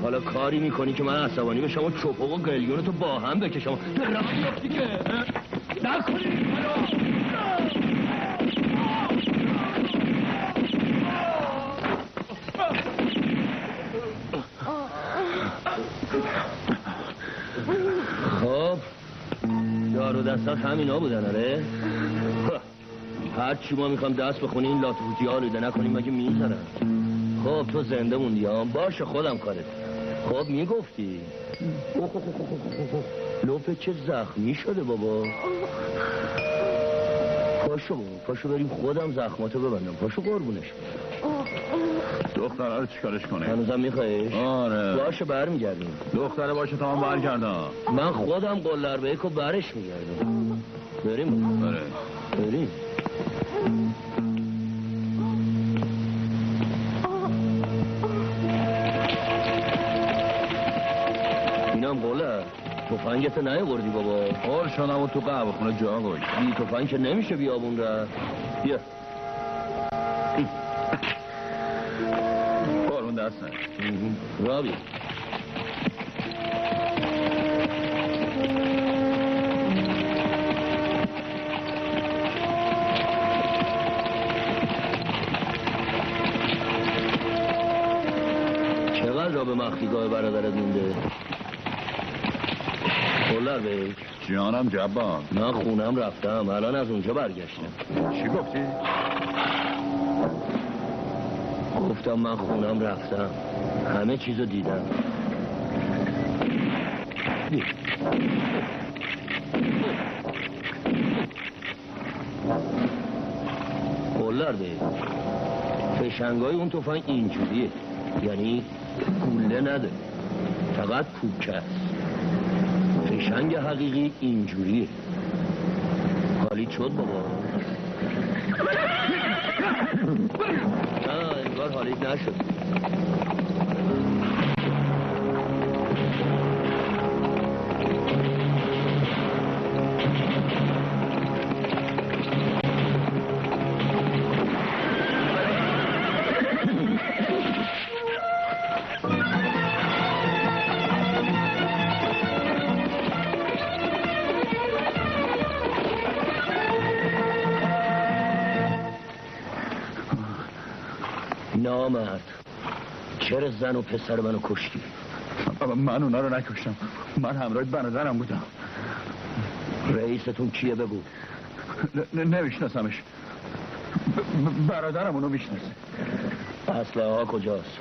حالا کاری میکنی که من عصبانی بشم و چپق و قلیون تو با هم بکشم را بیفت دیگه نکنی خب دارو دستات همینا بودن آره هر چی ما میخوام دست بخونی این لاتفوتی آلوده نکنیم مگه میزنن خب تو زنده موندی ها باشه خودم کارت خب میگفتی لوپه چه زخمی شده بابا پاشو بریم خودم زخماتو ببندم پاشو قربونش دختره رو چیکارش کنه؟ هنوزم میخوایش؟ آره باشه برمیگردیم دختره باشه تا من برگردم من خودم قلر بیکو برش میگردم بریم. آره بریم. اینم قوله تفنگت نیاوردی بابا. قول شدم و تو قهوه خونه جا گوش. بی تفنگ که نمیشه بیابون را. بیا قربون دست نه را بیا. چقدر را به مخفیگاه برادرت مونده؟ کلر بیش جانم جبان. من خونم رفتم الان از اونجا برگشتم. چی گفتی؟ گفتم من خونم رفتم همه چیزو دیدم. کلر بیش فشنگای اون تفنگ اینجوریه، یعنی گوله نداره، فقط پوکه است. فشنگ حقیقی اینجوریه. حالیت شد بابا؟ نه انگار حالیت نشد. نامرد چرا زن و پسر منو کشتی؟ من اونا رو نکشتم، من همراه برادرم بودم. رئیستون کیه بگو؟ نمیشناسمش. برادرم اونو میشناسه. اسلحه ها کجاست؟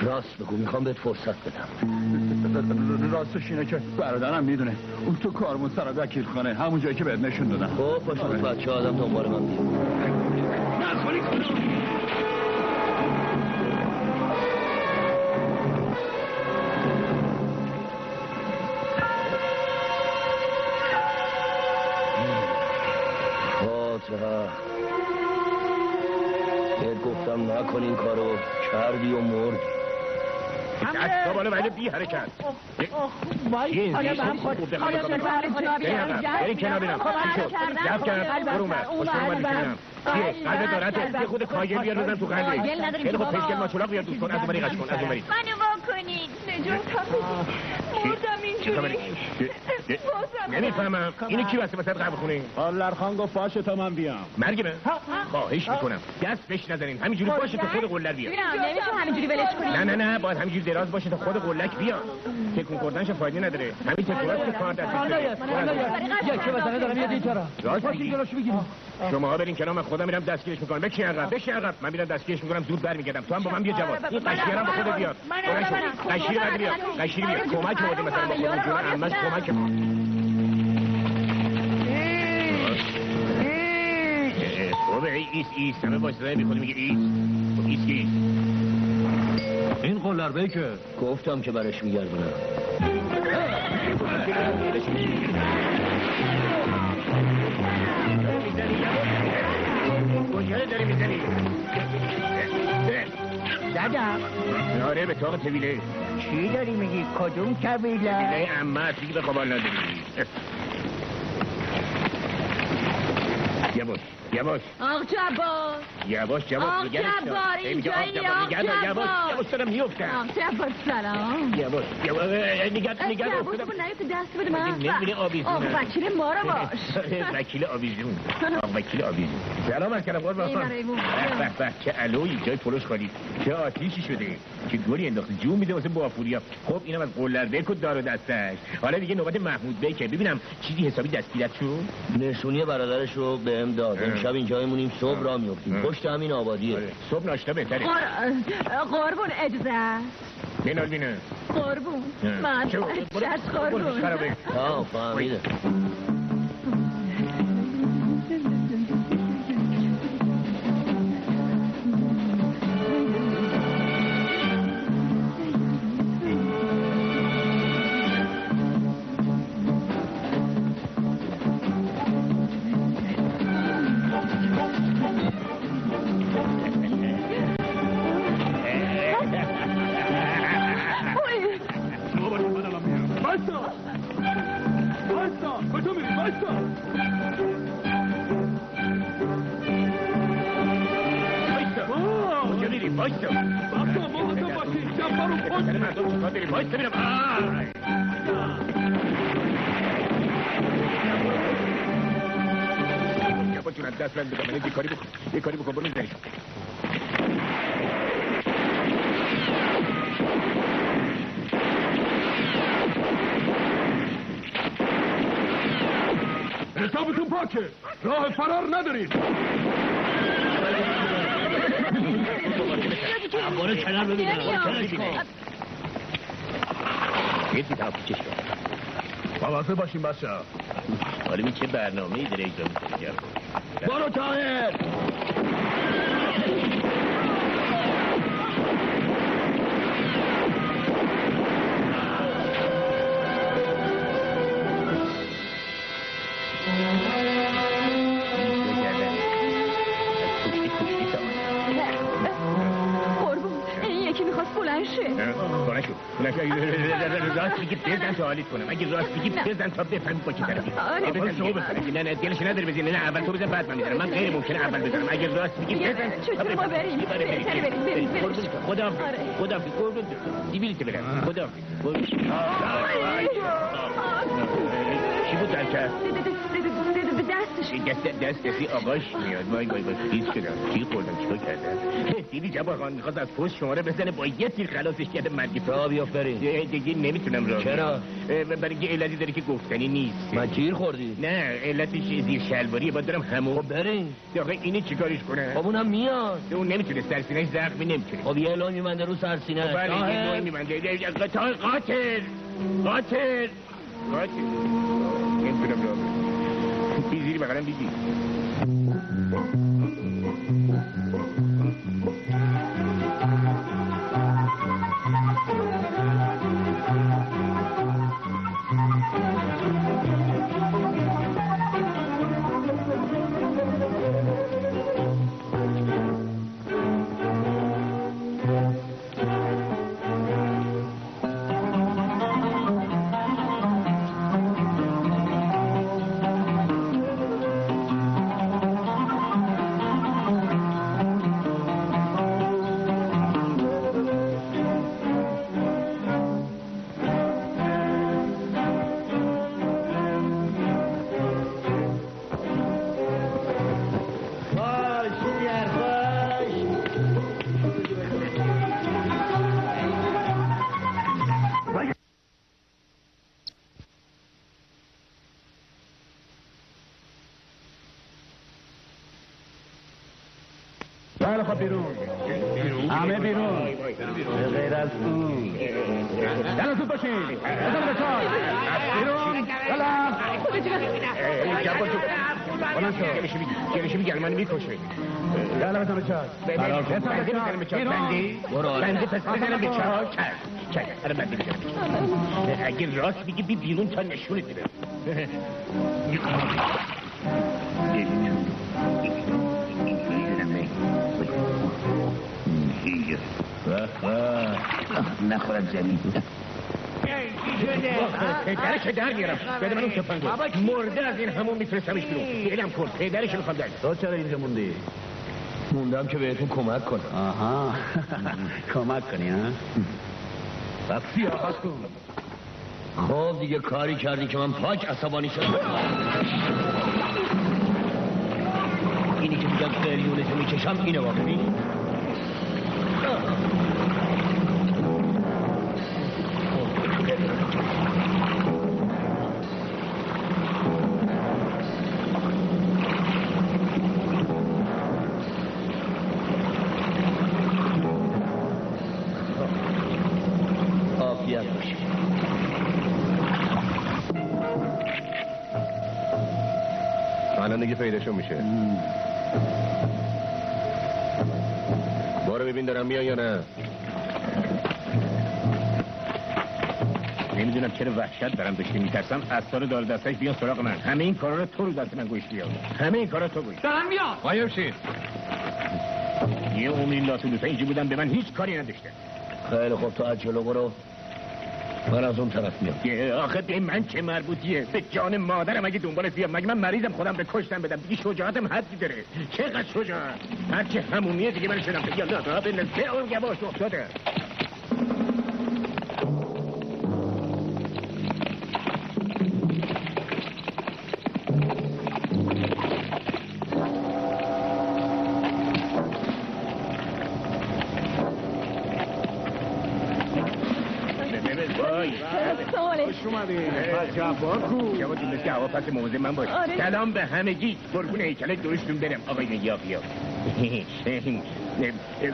راست بگو میخوام بهت فرصت بدم. راستش اینه که برادرم میدونه اون تو کارمون سر وکیلخانه همون جایی که بهت نشون دادم. خب پاشو بچه آدم دنبال من بید. نخوری کنم. بهت گفتم نکن این کارو، کردی و مردی. دستا بالا بله بی حرکت. وای حالا من خود حالا بریم کنار بینم. چی شد؟ جف کرد برو اومد. خوش برو اومد بینم. چیه؟ قلب دارته. یه خود کاگل بیار بزن تو قلبش. خیلی خود پیشگل ماچولاق بیار دوست کن. از اونوری قش کن. از اونوری. منو واکنید. نجات مردم اینجوری. نمیفهمم. اینو کی واسه وسط قهوه خونه؟ آلر خان گفت باشه تا من بیام. مرگ من. خواهش میکنم. دست بهش نزنین. همینجوری باشه تا خود قلر بیاد. نمیشه همینجوری ولش کنید. نه باید همینجوری دراز باشه تا خود قلک بیاد. تکون خوردنش فایده نداره. همین تکونات که کار دست. یا که واسه دارم میاد این طرف. راست میگی. شماها برین کنار، من خودم میرم دستگیرش میکنم. بشین عقب. من میرم دستگیرش میکنم، زود برمیگردم. تو هم با من بیا جواد. این قشیرم به خود بیاد. قشیر بعد بیاد. قشیر بیاد. کمک بده مثلا با خودم جون عمش کمک. بابا ایس همه واسه میخواد میگه ایس کی؟ این قلر بیکه گفتم که برش میگردونم. کجا داری میزنی؟ دادم آره به طاق طویله. چی داری میگی؟ کدوم طویله؟ طویله عمه دیگه به خوابال نداری. یواش آق جبار یواش آق جبار اینجایی آق جبار یواش دارم میفتم. آق جبار سلام. یواش نگرد جبار تو نیفت دست بده من. نمیبینی آویزونه. آق وکیل ما رو باش. وکیل آویزون. سلام از کلم قربان خان. به چه علویی جای پلوش خالی، چه آتیشی شده، چه گوری انداخته جون میده واسه بافوریا. خب اینم از قلر بیک و دار و دستش. حالا دیگه نوبت محمود بیکه. ببینم چیزی حسابی دستگیرت شد. نشونی برادرش رو بهم داد. امشب اینجا میمونیم، صبح راه میافتیم. پشت همین آبادیه. صبح ناشتا بهتره. قربون اجازه. بینه قربون من شش قربون. فهمیده. وایسا مواظب باشید جبار رو پشت مردم چیکار داری وایسا بینم جبار جون از دست رد بگم یه کاری بکن برو میزنی حسابتون پاکه راه فرار ندارید برو کنار ببینم یه تی تا پیچش کن مواظب باشین بچه حالا می چه برنامه‌ای داره اجرا می‌کنی برو طاهر راست بگی بزن تا حالیت کنم اگه راست بگی بزن تا بفهمی با چه طرفی بزن نه دلش نداره بزنی نه اول تو بزن بعد من میزنم من غیر ممکنه اول بزنم اگه راست بگی بزن چطور ما بریم خدا دیویلیت برم خدا چی بود در کرد؟ دستی آقاش میاد وای خیز شدم چی خوردم چیکار کردم دیدی جبار خان میخواست از پست شماره بزنه با یه تیر خلاصش کرده مردی را بیافرین دیگه نمیتونم را چرا؟ برای یه علتی داره که گفتنی نیست من گیر خوردی؟ نه علتش زیر شلواریه باید دارم همون خب برین آقا اینی چیکارش کنه؟ خب اونم میاد اون نمیتونه سرسینهش زخمی نمیتونه خب یه لون میمنده رو سرسینه بله یه لون میمنده قاتل نمیتونم را بیزیری بقیدم بیزی بله خب بیرون همه بیرون به غیر از اون دل زود باشین بزن به چار بیرون بلند جبار جو بلند شو گلشی میگه من میکشه بله بزن به چار بنده پس بزنم به چار چار آره بنده بزنم اگه راست بگی بی بیرون تا نشونت بدم نخورد زمین پدرش در میارم بده من اون تفنگو مرده از این همون میفرستمش بیرون بیلم کن پدرش میخوام در تو چرا اینجا موندی؟ موندم که بهتون کمک کنم آها کمک کنی ها بس سیاحت کن خب دیگه کاری کردی که من پاک عصبانی شدم اینی که میگم قلیونتو میکشم اینه واقعی الان دیگه پیداشون میشه بارو ببین دارم میان یا نه نمیدونم چرا وحشت دارم داشته میترسم اسرار دار دستش بیان سراغ من همه این کارا رو تو رو دست من گوش بیاد همه این کارا تو گوش دارم بیان قایم شید یه عمری لاتولوسا اینجا بودم به من هیچ کاری نداشته خیلی خوب تو از جلو برو من از اون طرف میام. آخه به من چه مربوطیه؟ به جان مادرم اگه دنبالت بیام، مگه من مریضم خودم به کشتم بدم؟ دیگه شجاعتم حدی داره. چقدر شجاعت؟ هرچی همومیه دیگه من شدم. یالا تا بنزه اون یواش افتاده. خوش اومدین. جبار کو؟ جواد این مثل هوافت موضوع من باش. سلام به همگی. قربون هیکل درشتون برم آقای یاقیاب.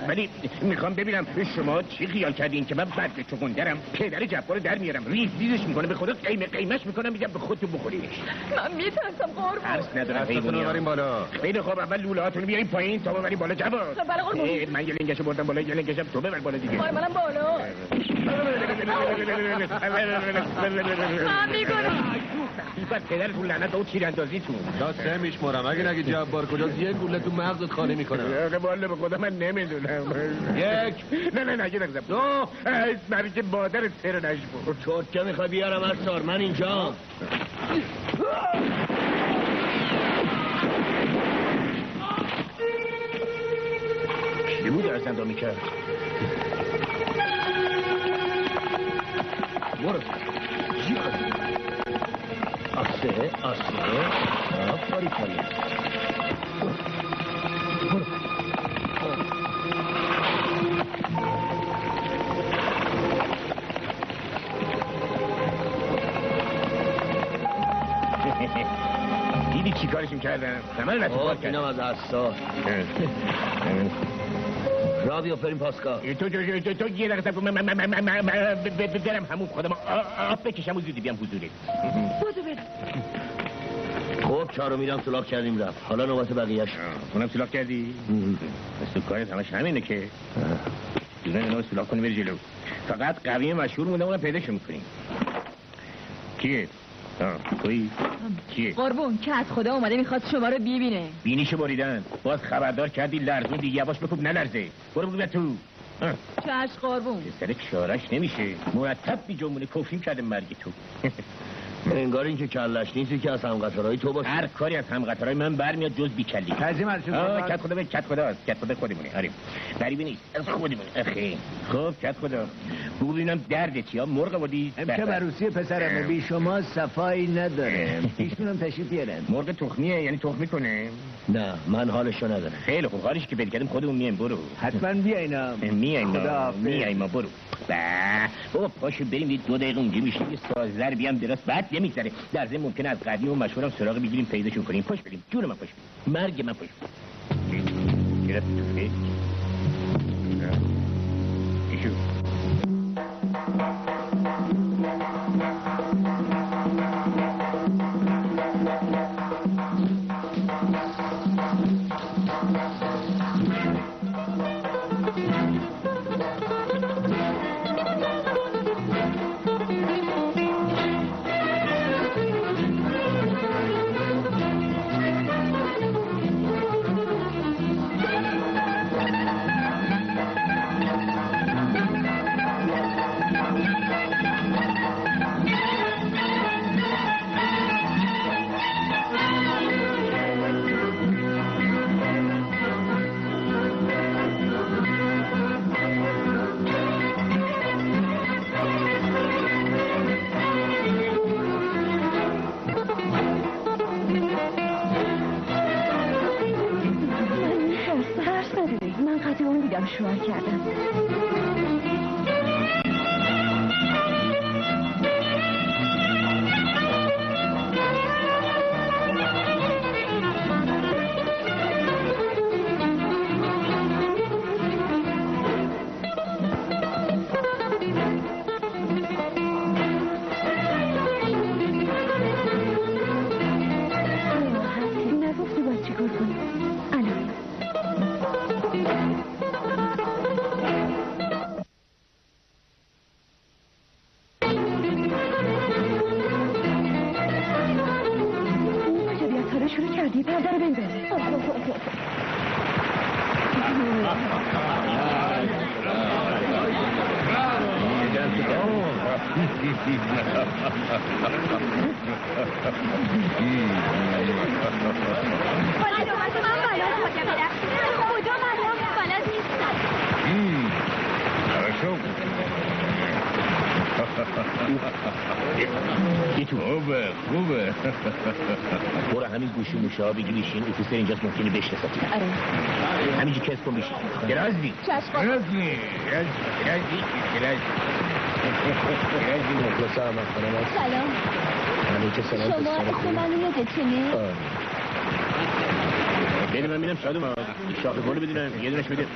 ولی میخوام ببینم شما چی خیال کردین که من بعد چغندرم پدر جبار در میارم ریزش میکنم به خدا قیمش میکنم میگم به خودتون بخورینش. من میترسم قربون. ترس ندارم حیوانی بریم بالا. خیلی خوب اول لولهاتون بیارین پایین تا ببرین بالا جواد. بله قربون. من یه لنگشو بردم بالا یه لنگشم تو ببر بالا دیگه. منم بالا. من میکنم. بعد پدرتون لعنت او تیراندازیتون. تا 3 میشمارم. اگه نگی جبار کجاست یه گوله تو مغزت خالی میکنم. والا به خدا من نمیدونم. 1 نه یه دقیقه 2 مرگ مادرت سر نشمور. چرت میخوای بیارم ارسار من اینجا. کی بود ارزنده میکرد؟ برو آسه آفاری کنی. برو دیدی چی کارشون کردن؟ همه رو نتوان کرد. اینم از ارسار. را بیا بریم پاسکا. تو یه دقیقه برم همون خودم آب بکشم و زودی بیام حضوره. بودو برم. خب 4 میرم سلاخ کردیم رفت. حالا نوبت بقیهش. اونم سلاخ کردی؟ مثل کارت همش همینه که دونه نوع سلاخ کنی بری جلو. فقط قوی مشهور مونده اونم پیداشو میکنیم. کیه؟ توی کیه؟ قربون که از خدا اومده میخواد شما رو ببینه. بینیشو بریدن. باز خبردار کردی لرزون دیگه یواش بکوب نلرزه. برو بگو تو. چشم قربون. سر چارش نمیشه. مرتب بی جمونه کفرین کرده مرگ تو. انگار این که کلش نیستی که از همقطرهای تو باشه. هر کاری از همقطرهای من برمیاد جز بیکلی. تازه مرسوم کت خدا به کت خداست. کت خدا خودمونه. آره غریبی نیست. از خودمونه. اخی خب کت خدا بگو ببینم درد چیه؟ مرغ بودی؟ امشب عروسی پسرم بی شما صفایی نداره. ایشونم تشریف بیارن. مرغ تخمیه یعنی تخمی کنه؟ نه من حالشو ندارم. خیلی خوب حالش که پیدا کردیم خودمون میایم. برو حتما بیاینا. میایم ما برو. بابا پاشو بریم 2 دقیقه اونجا میشیم یه سازر بیام درست بعد نمیگذره. در ضمن ممکنه از قدیم و مشهورم سراغ بگیریم پیداشون کنیم. پاش بریم جون من پاش بریم. مرگ من پاش بریم. گرفت تو فکر ایشو شوهر کردم. نگفتی باید چیکار کنی؟ الان شروع کردی پرده رو بنده. برم تو کجا مریم بلد نیستن. خوبه برو همین گوشی موشه ها بگی بیشین افیسر اینجاست ممکنه بشنست. همینجا کس کن بیشین. گرازی سلام. شما اسم منو یادتونه؟ بده من میدم شادو ما شاخه بولو بدینم یه دونش بده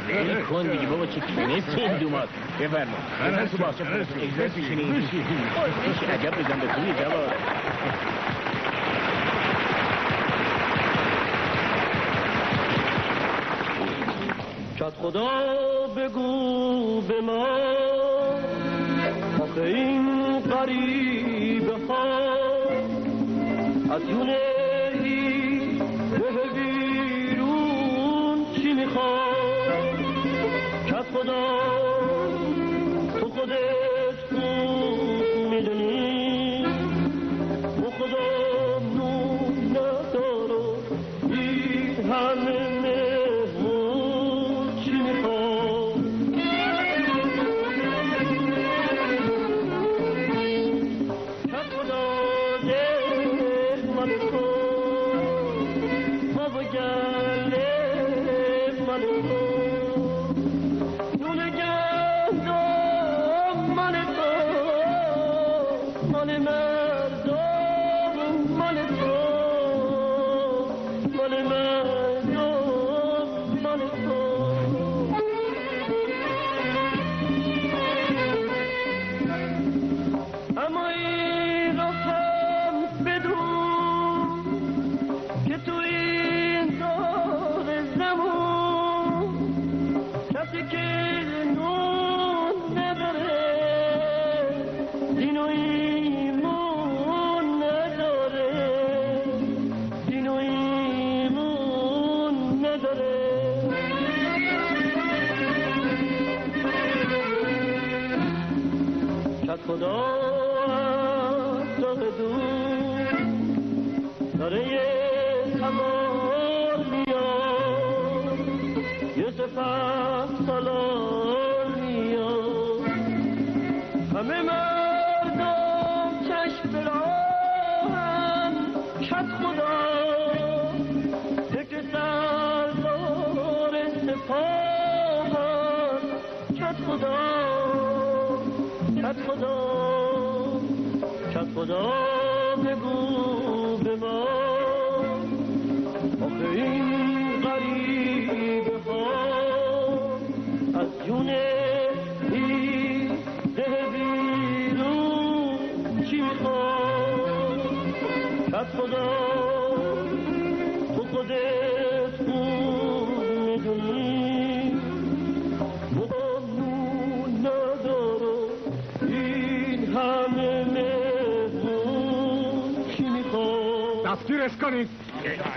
بلی کن دیگه بابا چه کنستی این دومات بفرما بزن تو باشه اجزاز بشینی عجب بزن به توی جواد شاد خدا بگو به ما آخه این غریبه ها از یونه شاد خدا تو خودت خوب میدونی و خدا نون نداره این همه مهمون چی میخواد شاد خدا ده من تو ما بگله من تو خدا راه دور داره یه سوار میاد یه سپه سالار میاد همه مردم چشم براهم شد خدا یک سردار سپاهم شد خدا شد خدا بگو به ما آخه این غریبه ها از جونه این ده بیرون چی میخواد شد خدا تو خودت خوب میدونی مقامون نداره دستگیرش کنید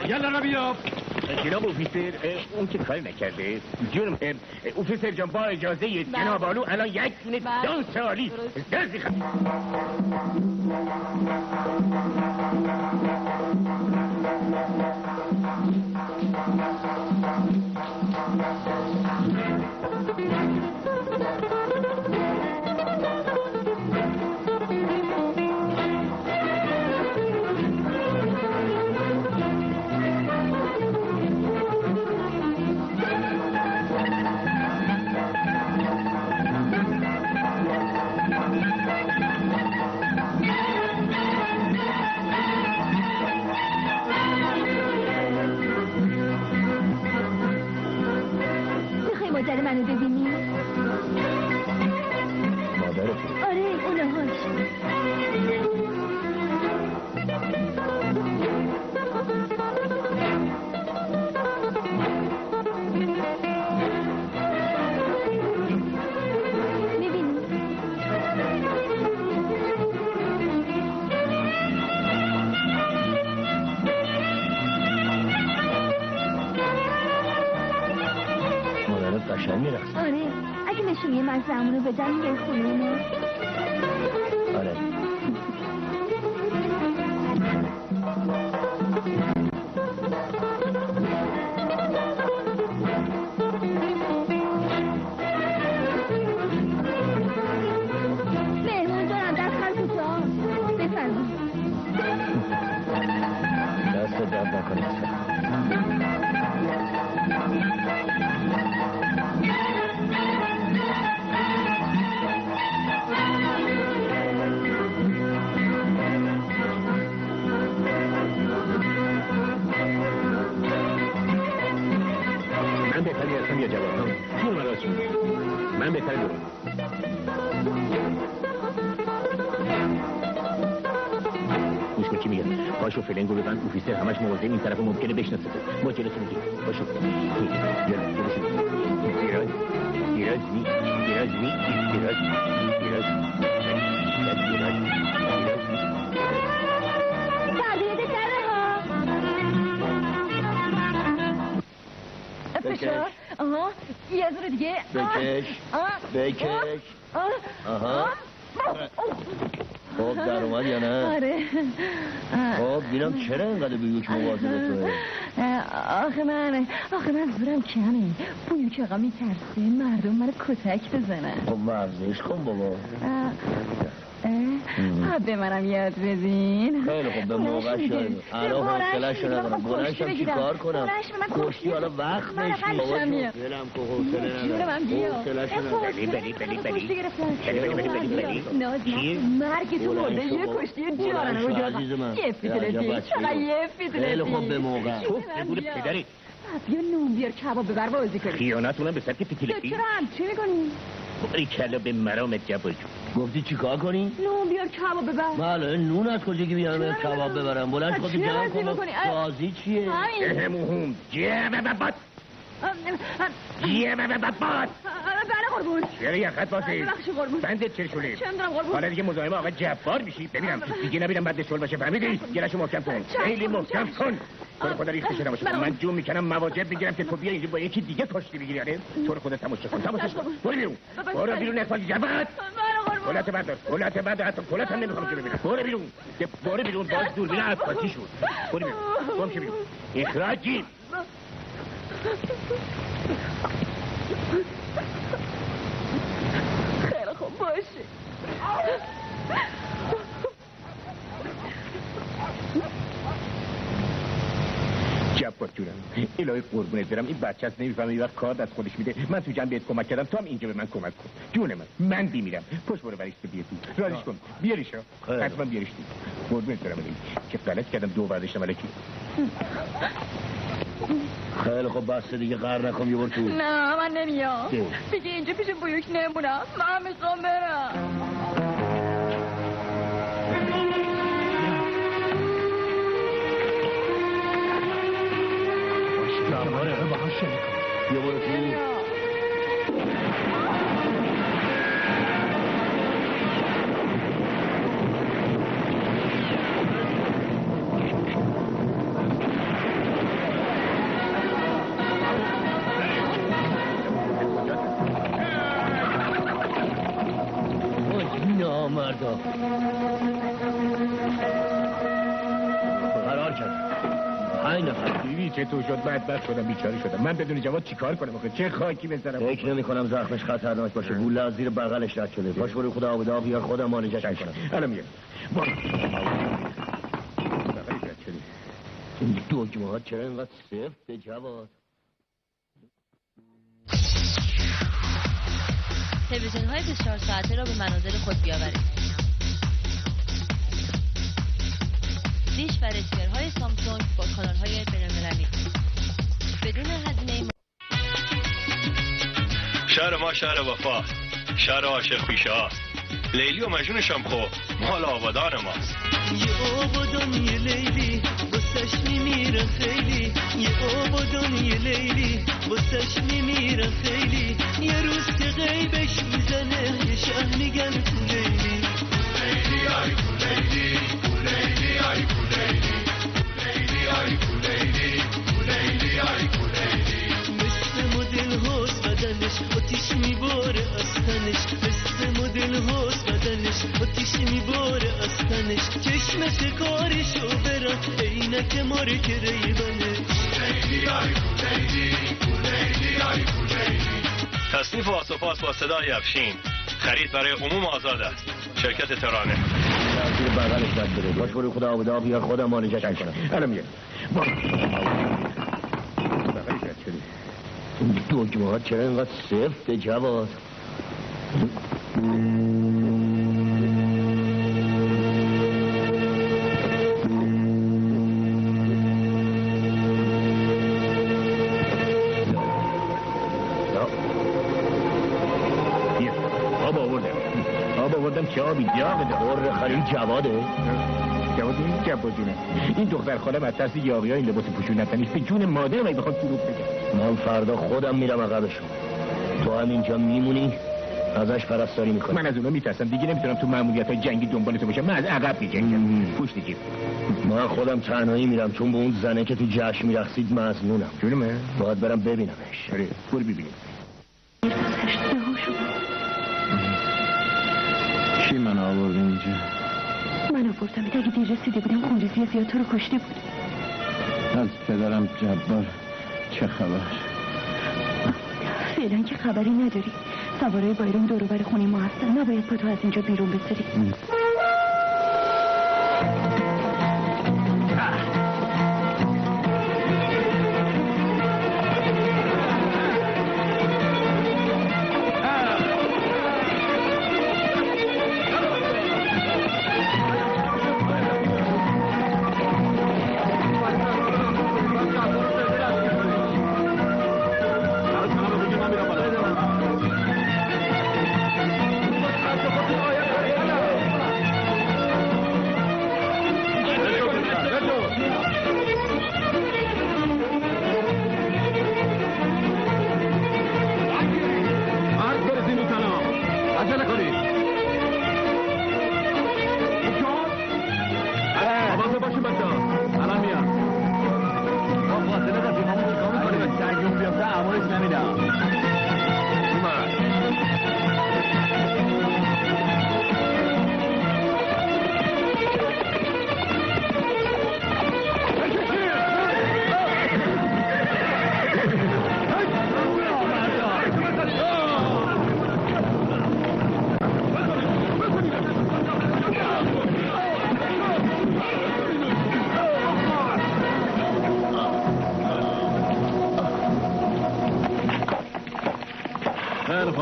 یلا رو بیاب جناب اوفیسر اون که کار نکرده جناب اوفیسر جان با اجازه جناب آلو الان یک دونه دانس عالی دست میخوام قشنگ میرقصن. آره اگه نشونی مزه‌مونو بدن به خونه. آره مهمون دارن دست خر کوتاه بفرمایید. دست درد نکنید. من بهتری هستم یا جواب چون من راست میگم من بهتری دارم گوش کن چی میگم باشو فلنگو ببند اوفیسر همش مواظب این طرف ممکنه بشناسه ما جلوتون میگیم باشو فشار آها یه ذره دیگه بکش آها خب در اومد یا نه؟ آره خب بینم چرا اینقدر بیوک مواظب توه؟ آخه من زورم کمه بیوک آقا میترسه مردم منو کتک بزنن. خب ورزش کن بابا. به منم یاد بدین. خیلی خوب به موقع شاید الان حوصله‌شو ندارم بلنشم چی کار کنم کشتی حالا وقت نشی بابا جون دلم که حوصله ندارم حوصله‌شو ندارم مرگ تو مرده یه کشتی جارن رو جارن یه فیتلتی چقدر یه فیتلتی. خیلی خوب به موقع تو بگو پدری بیا نون بیار کباب ببر بازی کنی. خیانتونم به سبک فیتلتی چرا هم چی میکنی؟ باری کلا به مرامت جبال جون گفتی چی کار کنی؟ نون بیار کباب ببر. بله نون از کجا که بیارم کباب ببرم بلند خودت جمع کنم بازی چیه؟ همون جمع بباد جمع بباد بله قربون. چرا یخت باسی؟ ببخشی قربون. بندت چه شوله؟ چه میدونم قربون. حالا دیگه مزاحم آقا جبار میشی ببینم دیگه نبینم بعد شل باشه فهمیدی؟ گلشو محکم کن خیلی محکم کن تو رو خدا ریخته شده باشه من جون میکنم مواجب میگیرم که تو بیا اینجا با یکی دیگه کشتی بگیری آره تو رو خدا تماشا کن برو بیرون برو بیرون اخوان جبات کلات بردار حتی کلات هم نمیخوام که ببینم برو بیرون باز دور بینه عفاتی شد برو بیرون گم شو بیرون اخراجی خیلی خوب باشه. جبار جونم الهی قربونت برم این بچه هست نمیفهمه این وقت کار دست خودش میده من تو جمع بهت کمک کردم تو هم اینجا به من کمک کن جون من بیمیرم پشت برو بریش تو بیا تو راضیش کن بیاریش حتما بیاریش تو قربونت برم چه غلط کردم دو برداشتم الکی خیلی خب بسته دیگه قهر نکن یه بار تو نه من نمیام دیگه اینجا پیش بیوک نمونم من میخوام برم. آره با هم شنید یه برو تو نامردا قرار کرد 5 نفر دیدی چه تو شد بدبخت شدم بیچاره شدم من بدون جواد چیکار کنم آخه چه خاکی بزنم فکر نمی‌کنم زخمش خطرناک باشه گوله از زیر بغلش رد شده باش برو خدا آب داغ بیار خودم مانجش می‌کنم الان میام این دگمه ها چرا اینقدر سفته جواد تلویزیون های 24 ساعته را به منازل خود بیاورید. دیش و رسیورهای سامسونگ با کانال های بین‌المللی بدون هزینه. شهر ما شهر وفاست، شهر عاشق پیشه هاست. لیلی و مجنونشم خب مال آبادان ماست. یه آبادان یه لیلی واسش میمیرن خیلی یه آبادان یه لیلی واسش میمیرن خیلی یه روز که غیبش میزنه یه شهر میگن تو لیلی لیلی آی تو لیلی تو لیلی آی تو لیلی تو لیلی آی تو لیلی تو لیلی آی تو لیلی مثل مدل هاست بدنش چشم شکارشو برم عینک مارک ریبنه. تصنیف و آسوپاس با صدای افشین. خرید برای عموم آزاد است. شرکت ترانه. تاثیر بغلش بد بره. باش برای خدا آبدا بیار خودم مالجش میکنم. الان میاد. بغلش رد شده. این دگمه ها چرا اینقدر سفته جواد؟ چه آبی یاقه دور خلیل جواده؟ جوادونه. این دختر خالم از ترس یاقی ها این لباس پوشونتنیش به جون مادر و بخواد دروغ بگه. من فردا خودم میرم عقبشون. تو همینجا میمونی ازش پرستاری میکنی. من از اونا میترسم دیگه نمیتونم تو ماموریت های جنگی دنبالتو باشم. من از عقب میجنگم. پشت جیب. من خودم تنهایی میرم چون به اون زنه که تو جشن میرقصید مظنونم. جونمه؟ باید برم ببینمش. آره برو ببینیم. کی من آورد اینجا؟ من آوردم. اگه دیر رسیده بودم خونریزی زیاد تو رو کشته بود. از پدرم جبار چه خبر؟ فعلا که خبری نداری. سوارای بایرون دور و بر خونه ما هستن. نباید پا تو از اینجا بیرون بذاری.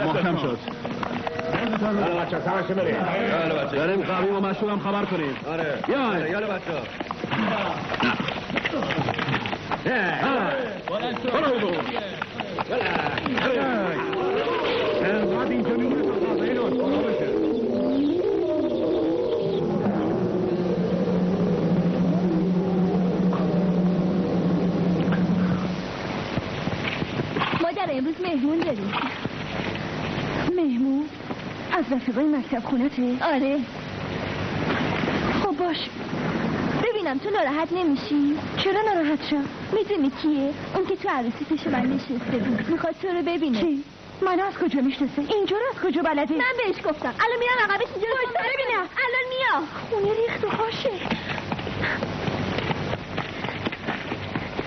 محکم شد. بریم قویم و مشهورم خبر کنیم. آره. بیاین. یالا بچه ها. مادر امروز مهمون داریم. مهمون؟ از رفیقای مکتب خونته؟ آره. خب باش. ببینم تو ناراحت نمیشی؟ چرا ناراحت شم؟ میدونی کیه؟ اون که تو عروسی پیش من نشسته بود. میخواد تو رو ببینه. کی؟ من از کجا میشناسه؟ اینجا رو از کجا بلده؟ من بهش گفتم. الان میرم عقبش اینجا رو ببینم. الان میام. خونه ریخت و خاشه.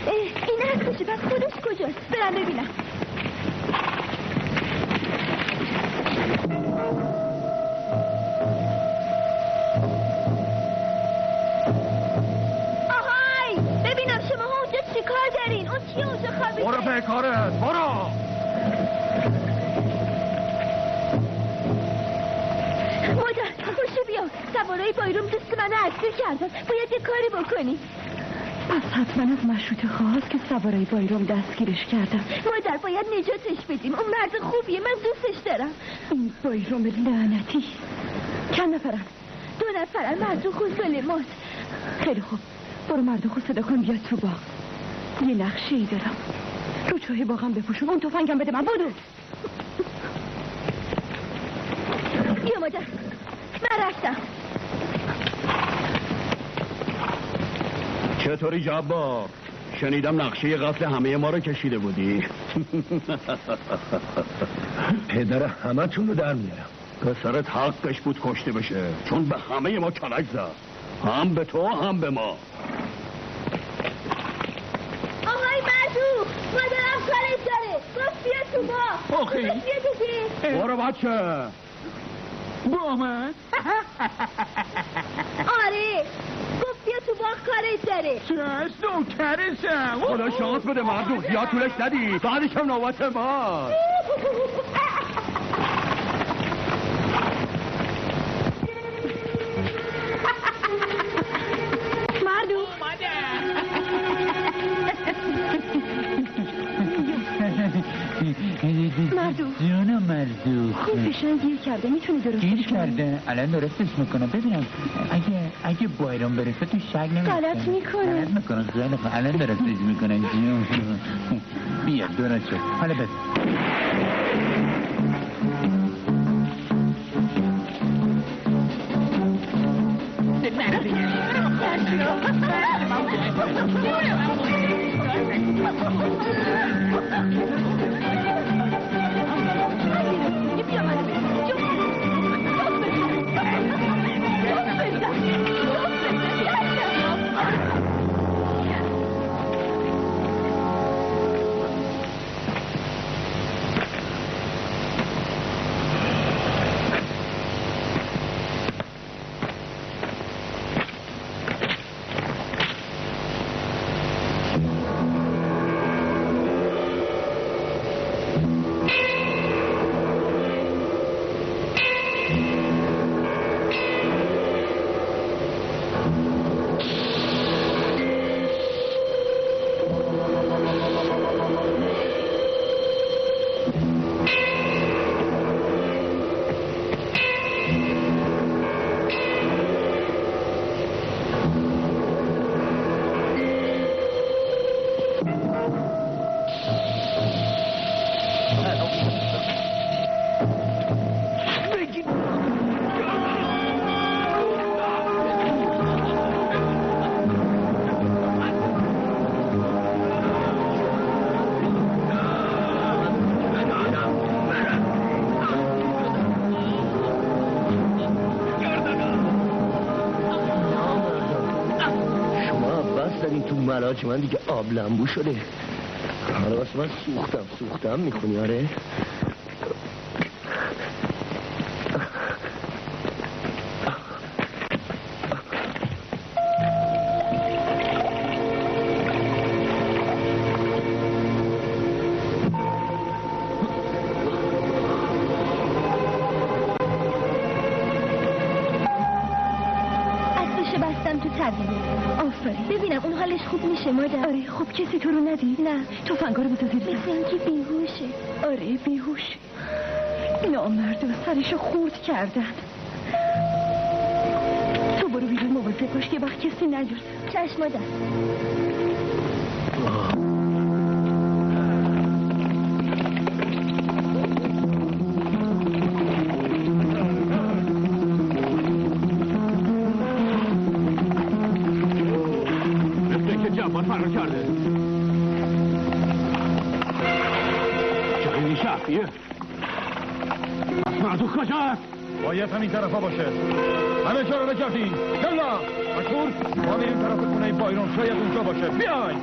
این از کجا؟ پس خودش کجاست؟ برم ببینم. برو به کارت برو. مادر خوشو بیا. سوارای بایرون دوست منو اسیر کردن. باید یه کاری بکنی. پس حتما از مشروطه خواست که سوارای بایرون دستگیرش کردن. مادر باید نجاتش بدیم. اون مرد خوبیه. من دوستش دارم. این بایرون لعنتی. چند نفرن؟ 2 نفرن. مردوخ و سلیمان. خیلی خوب. برو مردوخ صدا کن بیاد تو باغ. یه نقشه ای دارم. رو چاه باغم بپوشون. اون تفنگم بده من. بدو. بیا مادر. من رفتم. چطوری جبار؟ شنیدم نقشه قتل همه ما رو کشیده بودی. پدر همه تون رو در میارم. پسرت حقش بود کشته بشه چون به همه ما کلک زد. هم به تو هم به ما. آقای مردو مادرم کارت داره. گفت بیا تو با. آخی بیا دیگه. برو بچه با من. آره گفت بیا تو باغ کارت داره. چش نوکرشم. خدا شانس بده مردو زیاد طولش ندی. بعدش هم نوبت ما. مردو جانم مردو خوب پیشن گیر کرده میتونی درستش کنی؟ گیر کرده الان درستش میکنم ببینم اگه بایران برسه تو شک نمیکنم غلط میکنه غلط میکنم خیلی خوب الان درستش میکنم جون بیا درست شد حالا بس ملاج من دیگه آب لنبو شده. حالا من سوختم میخونی آره؟ ببینم اون حالش خوب میشه مادر. آره خوب کسی تو رو ندید؟ نه تفنگا رو بذار زیر سر. مثل اینکه بیهوشه. آره بیهوشه. نامردا سرشو خورد کردن. تو برو بیرون مواظب باش که وقت کسی نیاد. چشم مادر. فرار کرده. جایی شخصیه. مردو کجاست؟ باید همین طرفا باشه. همه جا رو بگردین. یلا مشهور ما میریم طرف خونه بایرون شاید اونجا باشه. بیای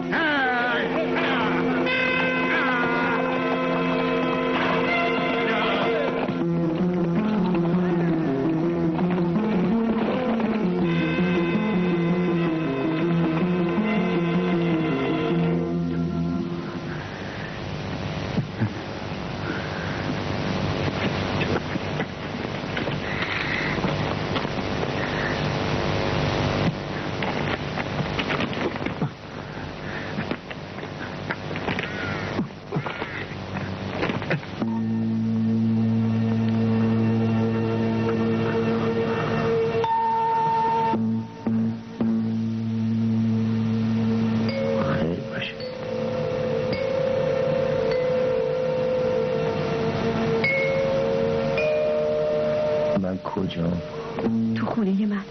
تو خونه من.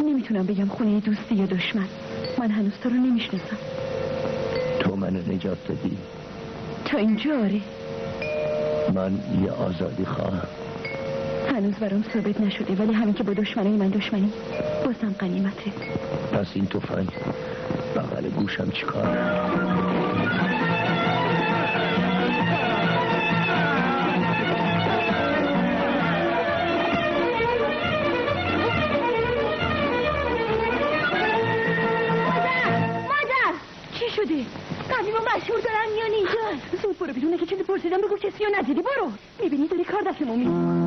نمیتونم بگم خونه دوستی یا دشمن. من هنوز تو رو نمیشناسم. تو منو نجات دادی. تا اینجا آره. من یه آزادی خواهم. هنوز برام ثابت نشده، ولی همین که با دشمنای من دشمنی بازم غنیمته. پس این تفنگ بغل گوشم چیکار؟ شده؟ قدیم و مشهور دارن میان اینجا. زود برو بیرون، که چیزی پرسیدم بگو کسی رو ندیدی. برو. میبینی داری کار دستمون میاد.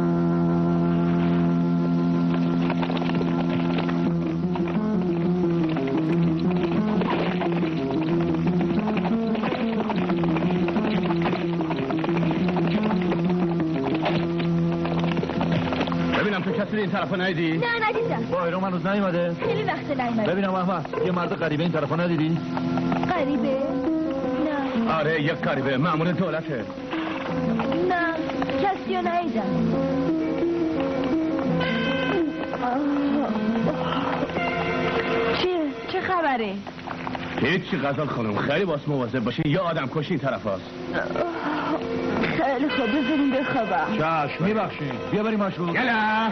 ببینم تو کسی این طرفا ندیدی؟ نه ندیدم. بایرام هنوز نیومده؟ خیلی وقت نیومده. ببینم احمد یه مرد غریبه این طرفا ندیدی؟ غریبه؟ نه. آره یک غریبه، مأمور دولته. نه کسی رو ندیدم. چه خبره؟ هیچی غزال خانم، خیلی باس مواظب باشین، یه آدم کش این طرف هست. خیلی خوب بذاریم بخوابم. چشم میبخشین، بیا بریم مشروع. یلا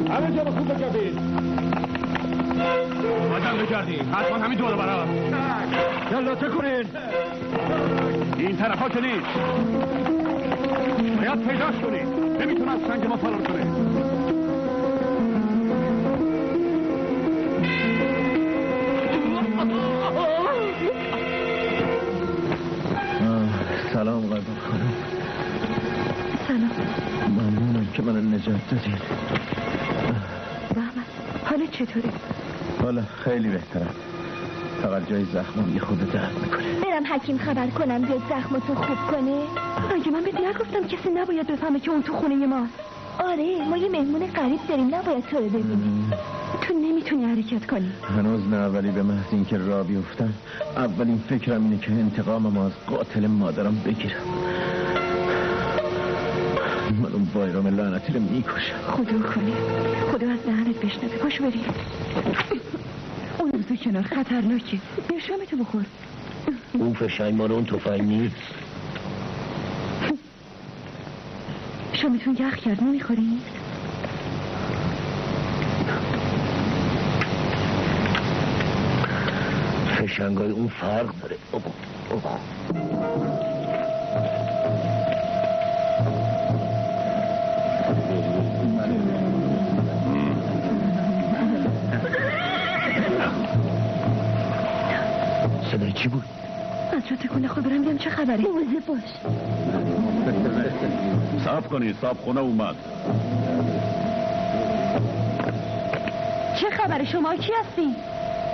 همه جا خوب بگردید. آدم بگردید، حتما همین دور برا. یلا چه کنین؟ این طرف ها که نیست، باید پیداش کنید. نمیتونه از سنگ ما فرار کنه. سلام غزال خانم. سلام. ممنونم که من نجات دادین. بهمن حالت چطوره؟ حالا خیلی بهتره، فقط جای زخمم یه خود درد میکنه. برم حکیم خبر کنم بیاد زخمتو خوب کنه؟ اگه من بهت نگفتم کسی نباید بفهمه که اون تو خونه ماست. آره ما یه مهمون غریب داریم، نباید تو رو ببینیم. تو نمیتونی حرکت کنی. هنوز نه، ولی به محض اینکه راه بیفتم اولین فکرم اینه که انتقامم از قاتل مادرم بگیرم. من اون بایرام لعنتی رو میکشم. خدا کنه خدا از دهنت بشنوه. پاشو بریم. اون روزو کنار خطرناکه. بیا شامتو بخور. اون فشنگ مال اون تفنگ نیست. شامتون یخ کرد، نمیخورید؟ فشنگای اون فرق داره. صدای چی بود؟ از جا تکونه خود برم بیام چه خبره؟ مواظب باش. صاف کنید، صاف خونه اومد. چه خبره؟ شما کی هستین؟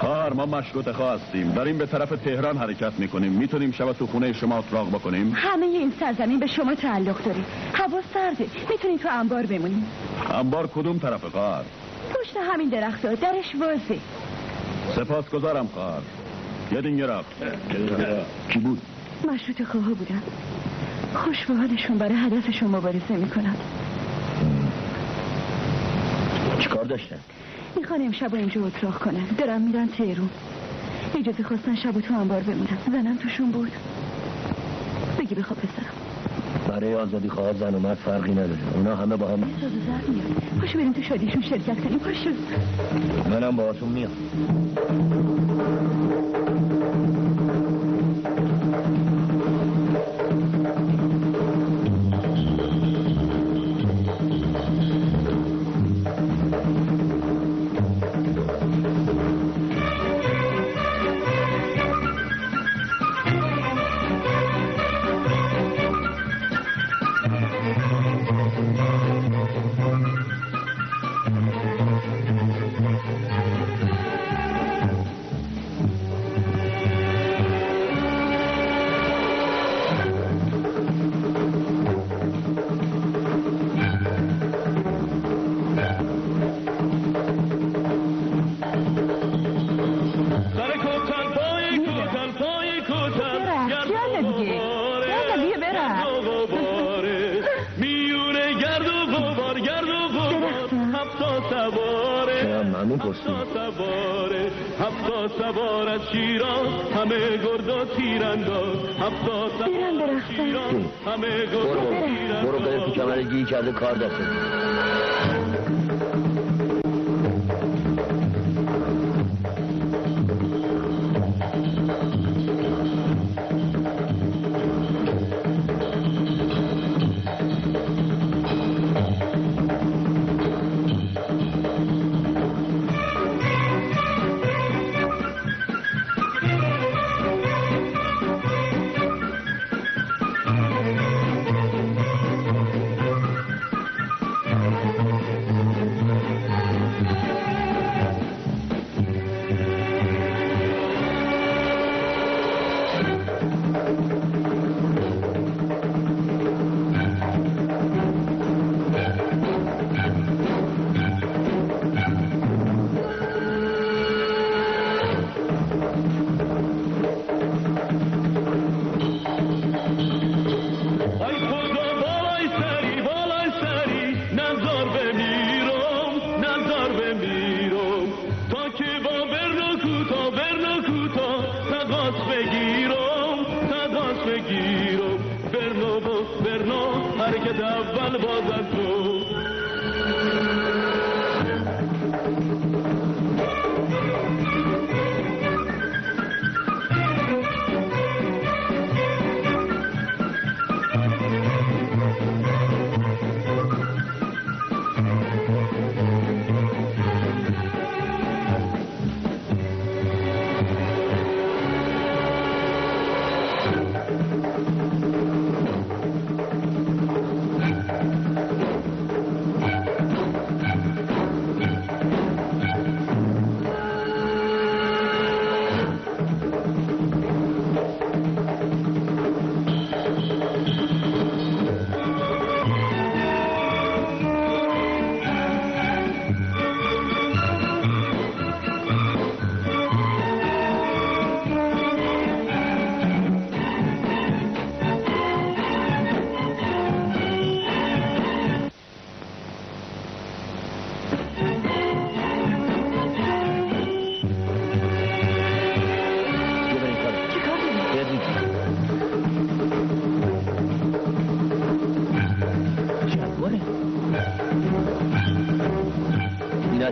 خواهر ما مشروط خواه هستیم، داریم به طرف تهران حرکت میکنیم. میتونیم شب تو خونه شما اتراق بکنیم؟ همه این سرزمین به شما تعلق داره. هوا سرده، میتونین تو انبار بمونیم. انبار کدوم طرف خواهر؟ پشت همین درخت ها، درش وازه. سپاسگزارم خواهر. یه دینگه رفت. کی بود؟ مشروط خواه بودن. خوش به حالشون برای هدفشون مبارزه میکنن. چیکار داشتن؟ میخوان امشب اینجا اتراق کنن. دارن میرن تهرون. اجازه خواستن شب تو انبار بمونن. زنم توشون بود. بگی بخواب پسرم. برای آزادی خواه زن و مرد فرقی نداره. اونا همه با هم پاشو بریم تو شادیشون شرکت کنیم. پاشو. منم باهاتون میام. همین پرسید. هفتا سوار از شیراز همه گردا تیرانداز هفتا سوار از شیراز همه گردا تیرانداز. برو بره تو کمر گیری کرده کار دسته.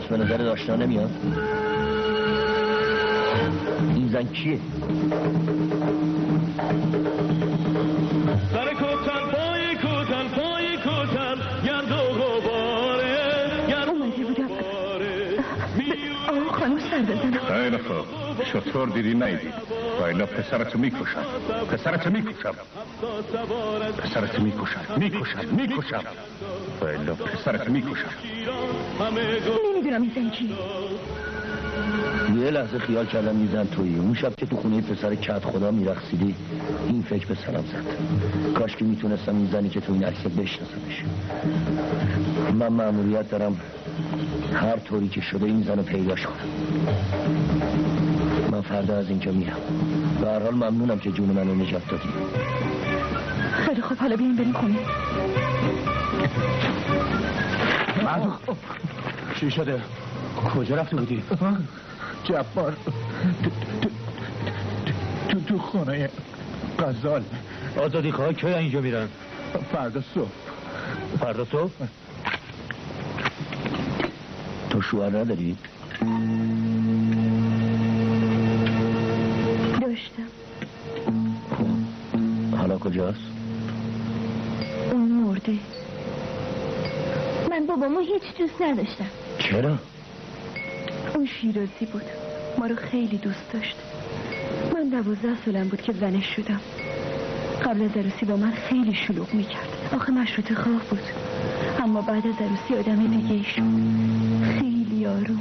به نظر آشنا نمیاد. این زن کیه؟ سر کوتن پای کوتن پای کوتن گرد و غباره اومده بودم آقا خانم سر بزنم. خیلی خوب چطور دیدی نیدی؟ وایلا پسرتو میکشم پسرتو میکشم پسرتو میکشم وایلا پسرتو میکشم. نمیدونم این زن کی. یه لحظه خیال کردم میزن تویی. اون شب که تو خونه پسر کت خدا میرقصیدی این فکر به سرم زد. کاش که میتونستم این زنی که تو این عکس بشناسمش. من مأموریت دارم هر طوری که شده این زن رو پیداش کنم. من فردا از اینجا میرم. به هر حال ممنونم که جون منو نجات دادی. خیلی خوب حالا بیاین بریم خونه. چی شده؟ کجا رفته بودی؟ جبار تو خونه غزال. آزادی خواه که اینجا میرن؟ فردا صبح. فردا صبح؟ تو شوهر نداری؟ داشتم. حالا کجاست؟ اون مرده. من بابامو هیچ دوست نداشتم. چرا؟ اون شیرازی بود. ما رو خیلی دوست داشت. من 12 سالم بود که زنش شدم. قبل از عروسی با من خیلی شلوغ میکرد. آخه مشروطه خواه بود. اما بعد از عروسی آدم دیگه شد. خیلی آروم.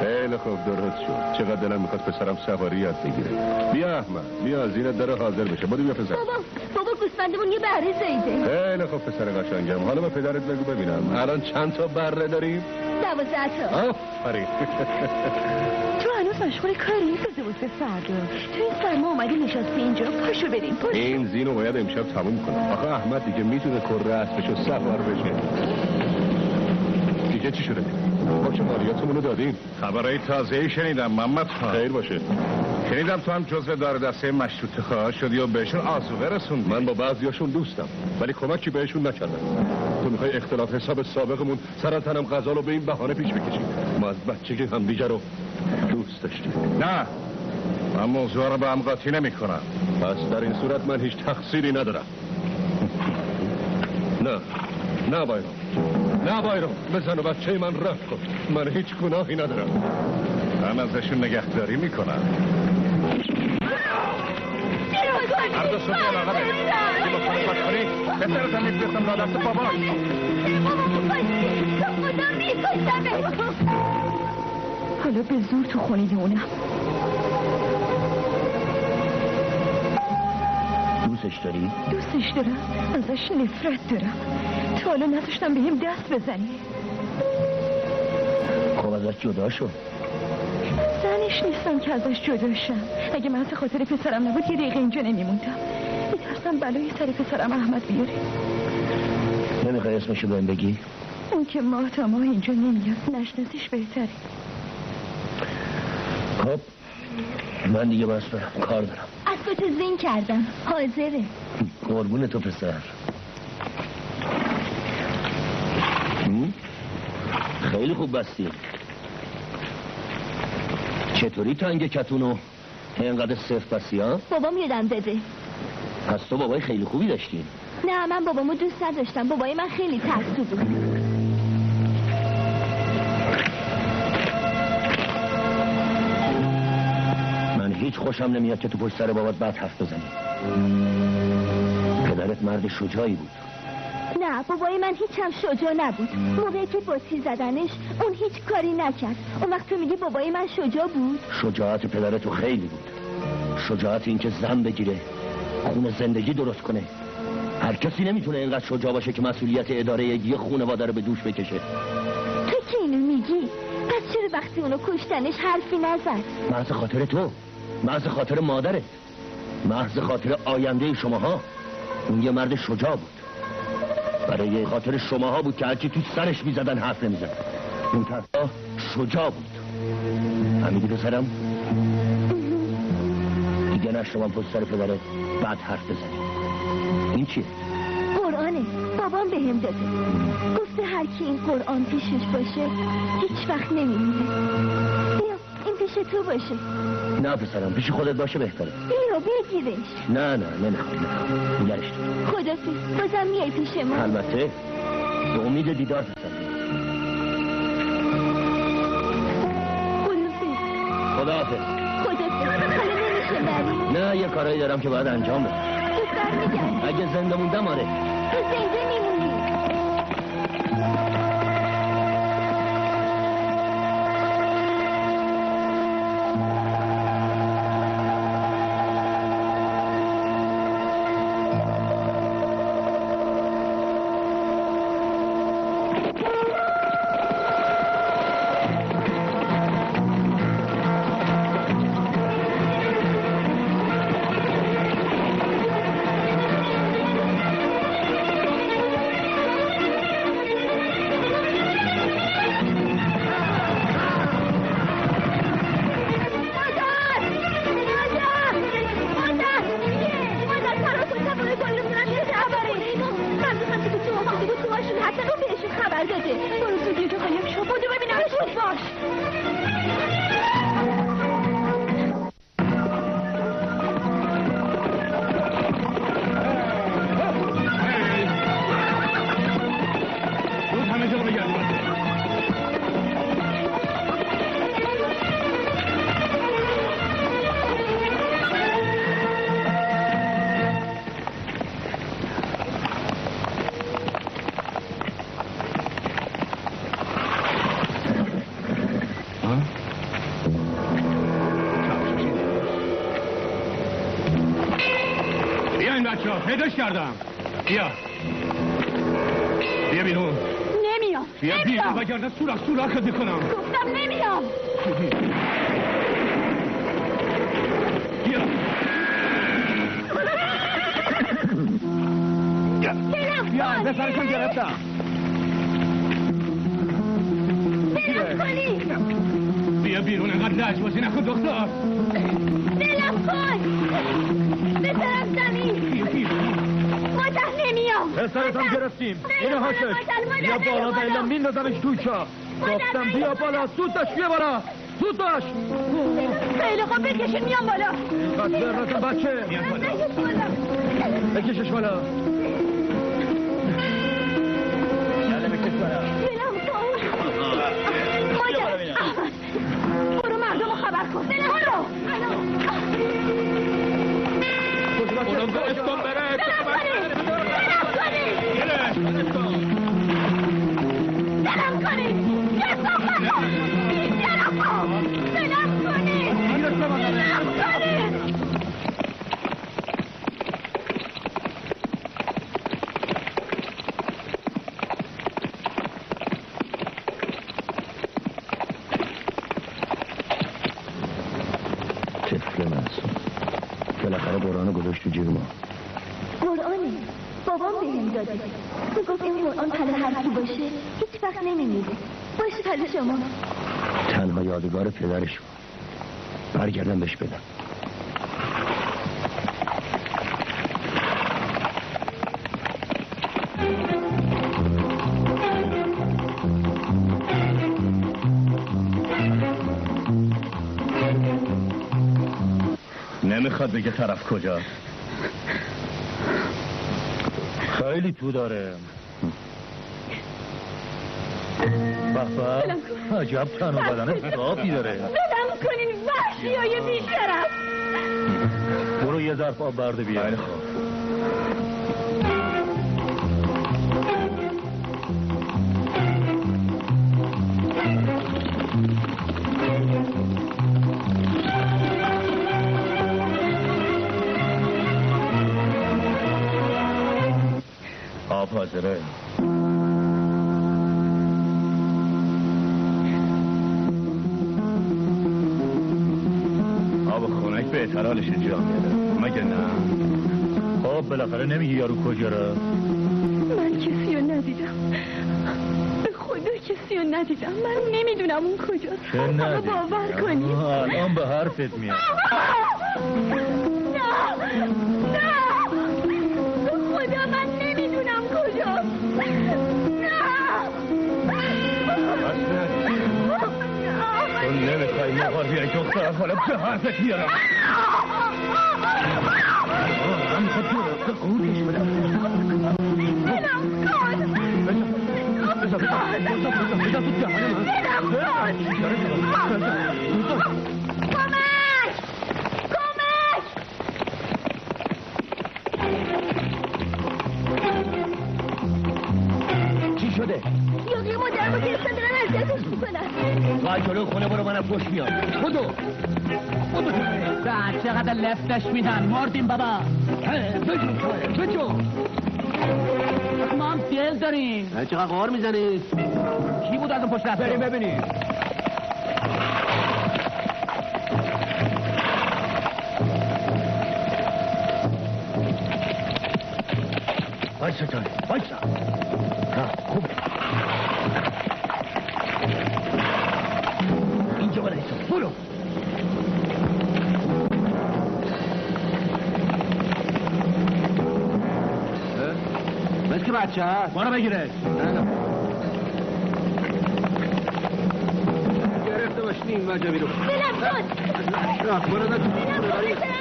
خیلی خوب درست شد. چقدر دلم میخواد پسرم سواری یاد بگیره. بیا احمد بیا زینت داره حاضر بشه. برو بیا پسر. بابا گوسفندمون یه بره زایده. خیلی خوب پسر قشنگم. حالا به پدرت بگو ببینم الان چند تا بره داریم؟ 12 تا. آفرین. تو هنوز مشغول کاری بده بود به فردا. تو این سرما اومدی نشستی اینجا. پاشو بریم. پاشو. این زینو باید امشب تموم کنم. آخه احمد دیگه میتونه کره اسبشو سفر بشه. دیگه چی شده؟ ما که مالیاتمونو دادیم. خبرهای تازه‌ای شنیدم محمد خان. خیر باشه. شنیدم تو هم جزو دار دسته مشروطه خواه شدی و بهشون آذوقه رسوندی. من با بعضیاشون دوستم ولی کمکی بهشون نکردم. تو میخوای اختلاف حساب سابقمون سر تنم غزال رو به این بهانه پیش بکشیم؟ ما از بچگی همدیگه رو دوست داشتیم. نه من موضوع رو به هم قاطی نمی کنم. پس در این صورت من هیچ تقصیری ندارم. نه بایرام بزن و بچه من رفت کن. من هیچ گناهی ندارم. من ازشون نگهداری میکنم. هر دو صبح علاقه بید اگه با کنه پاک کنی بسرت هم میفرستم را دست باباش. حالا به زور تو خونی اونم. دوستش داری؟ دوستش دارم. ازش نفرت دارم. تا حالا نذاشتم بهم دست بزنی. خب ازش جدا شو. زنش نیستم که ازش جدا شم. اگه من به خاطر پسرم نبود یه دقیقه اینجا نمیموندم. میترسم بلای سر پسرم احمد بیاره. نمیخوای اسمشو بهم بگی؟ اون که ماه تا ماه اینجا نمیاد. نشناسیش بهتره. خب من دیگه بس برم کار دارم. اسبتو زین کردم حاضره. قربون تو پسر. خیلی خوب بستی. چطوری تنگ کتونو اینقدر صرف بستی ها؟ بابام یادم داده. پس تو بابای خیلی خوبی داشتی؟ نه من بابامو دوست نداشتم. بابای من خیلی ترسو بود. من هیچ خوشم نمیاد که تو پشت سر بابات بد حرف بزنی. پدرت مرد شجاعی بود. نه بابای من هیچ هم شجاع نبود. موقعی که بطری زدنش اون هیچ کاری نکرد. اون وقت تو میگی بابای من شجاع بود؟ شجاعت پدرتو خیلی بود. شجاعت این که زن بگیره خون زندگی درست کنه. هر کسی نمیتونه اینقدر شجاع باشه که مسئولیت اداره یه خانواده رو به دوش بکشه. تو که اینو میگی پس چرا وقتی اونو کشتنش حرفی نزد؟ محض خاطر تو، محض خاطر مادرت، محض خاطر آینده شماها. اون یه مرد شجاع بود. برای خاطر شماها بود که هرچی تو سرش میزدن حرف نمیزد. اون طرفا شجاع بود. همیدی پسرم؟ دیگه نشتم پشت سر پدرت بعد حرف بزنی. این چیه؟ قرآنه. بابام بهم داده. گفته هر کی این قرآن پیشش باشه هیچ وقت نمیمیره. بیا این پیش تو باشه. نه پسرم پیش خودت باشه بهتره. بیا بگیرش. نه نمیخوام. نگرش دار. خدافظ. بازم میای پیش ما؟ البته به امید دیدار پسرم. خداحافظ. حالا نمیشه بری؟ نه یه کارایی دارم که باید انجام بدم. اگه زنده موندم آره. تو زنده میمونی. پیداش کردم. بیا بیرون. نمیام. بیا بیرون وگرنه سوراخت میکنم. گفتم نمیام. پسرشم گرفتم. بلم کنی. بیا بیرون، انقدر لجبازی نکن دختر. بلم کن. بسرم زمین. مادر نمیام. پسرتم گرفتیم. اینه هاشش. بیا بالا بیلا میندازمش توی چاه. گفتم بیا بالا، زود باش بیا بالا. زود باش. خیلی خوب بکشین میام بالا. اینقدر برنتون بچه. بکشش بالا. برو مردم رو خبر کن. برو قرآن گذاشت تو جیب ما. قرآنه بابام بهم داده. تو گفت این قرآن پله هر کی باشه هیچ وقت نمیمیره. باشه پله شما. تنها یادگار پدرش بود. برگردم بهش بدم. نمیخواد بگه طرف کجا. خیلی تو داره. بابا عجب تن و بدن صافی داره. بدم کنین وحشی های بیشرف. برو یه ظرف آب برده بیا. خیلی خوب. آب حاضره. آب خونک بهتر حالش جا میاره مگه نه؟ خب بالاخره نمیگی یارو کجا را؟ من کسی رو ندیدم. به خدا کسی رو ندیدم. من نمیدونم اون کجاست. چه ندیدی؟ باور کنید الان به حرفت میاد. خدا من نمیدونم کجاست. تو نمیخوای مقار بیای دخترم حالا به حرفت میارم. من میخواد تو قوتش بدم. بدم کن. چی شده؟ یاقی مادرمو گرفتن دارن اذیتش میکنن. وای جلو خونه برو منم پشت میام. خودو بعد چقدر لفتش میدن مردیم بابا. بجو ما هم دل داریم. چقدر قار میزنی؟ کی بود از اون پشت رفته؟ بریم ببینیم. وایسا جان وایسا. خوب اینجا بایسا. برو. مثل که بچه هست. برو بگیرش. گرفته باشین این وجه بیرون. بلم کن. برو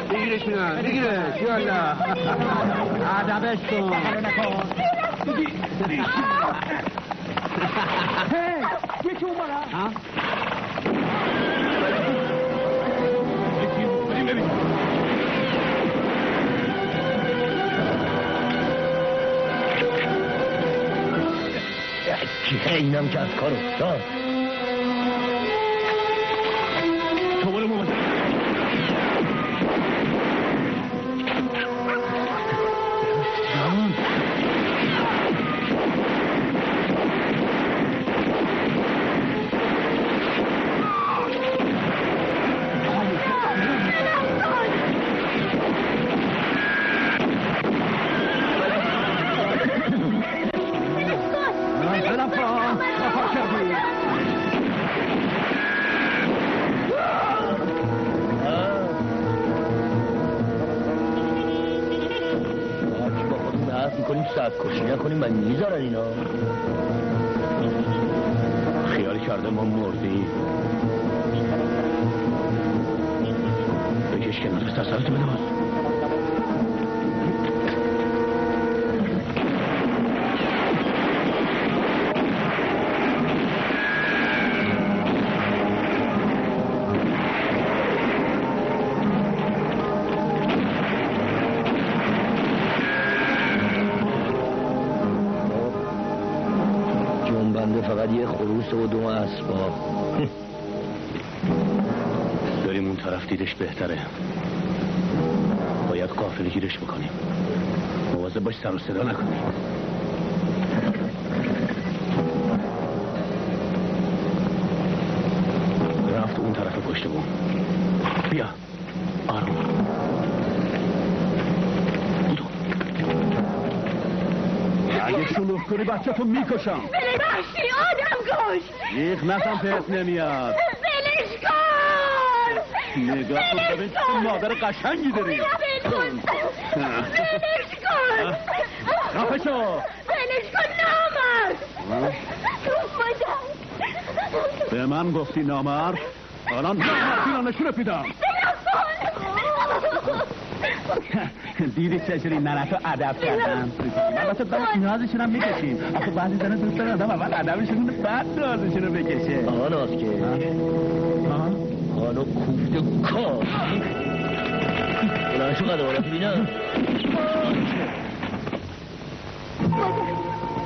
بگیرش میرم. بگیرش یالا. عدبش کن. یکی اون برا. اینم که از کار افتاد. تو برو مواظب. ساعت کشی نکنیم من میذارن اینا. خیال کرده ما مردیم. بکش کنار سرسرتو بده باز. فقط یه خروس و 2 اسباب. بریم اون طرف دیدش بهتره. باید قافله گیرش بکنیم. مواظب باش سر و صدا نکنی. رفت اون طرف پشت بوم. بیا آروم. اگه شلوغ کنی بچه تو میکشم. بله بخشی آدم کش. یک نفهم پس نمیاد. بلش کن. نگاه کن ببین تو مادر قشنگی داری. بلش کن. رفه شو. بلش کن نامرد. به من گفتی نامرد؟ الان نامردی رو نشونت میدم. دیدی چجوری ننتو ادب کردم. البته بعد نیازشون هم میکشیم. آخه بعضی زنه دوست دارن آدم اول ادبشون بعد نیازشون رو بکشه. آقا ناز که حالا کوفت کار بلنشو قدر بالا ببینم.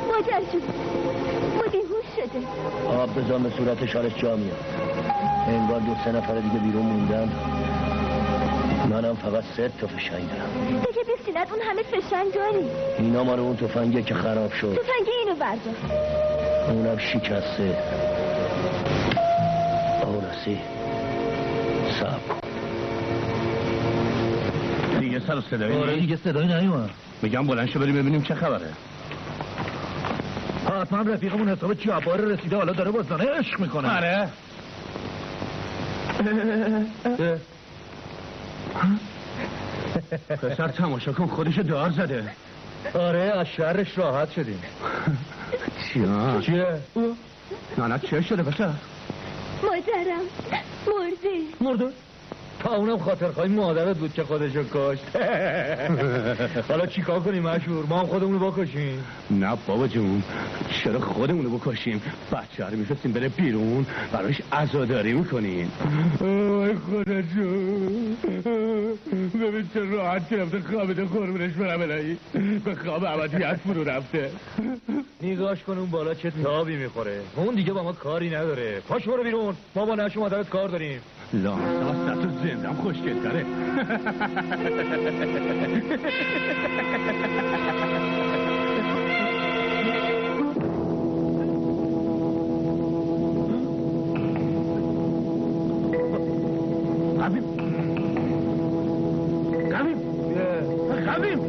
مادر جون ما بیهوش شده. آب بزن به صورت شارش جا میاد. انگار 2-3 نفر دیگه بیرون موندن. منم فقط 3 تا فشنگ دارم. دیگه بیستینت اون همه فشنگ داری. اینا مال اون تفنگه که خراب شد. تفنگ اینو بردار. اونم شکسته. آرسی صبر کن. دیگه سر و صدایی؟ آره دیگه صدایی نیومد. میگم بلند شو بریم ببینیم چه خبره. حتما رفیقمون حساب جبار رسیده حالا داره با زنه عشق میکنه. آره. پسر تماشا کن خودش دار زده. آره از شهرش راحت شدیم. چیه؟ نه چه شده پسر؟ مادرم مرده؟ تا اونم خاطرخواهی مادرت بود که خودشو کشت. حالا چیکار کنیم مشهور؟ ما هم خودمونو بکشیم؟ نه بابا جون چرا خودمونو بکشیم؟ بچه رو میفرستیم بره بیرون براش عزاداری میکنیم. اوه خدا جون ببین چه راحت که رفته خوابیده قربونش برم الهی به خواب ابدیت فرو رفته. نگاش کن اون بالا چه تابی میخوره. اون دیگه با ما کاری نداره. پاش برو بیرون. ما با نشو مادرت کار داریم. لحظه تو زندم خوشگل داره. قویم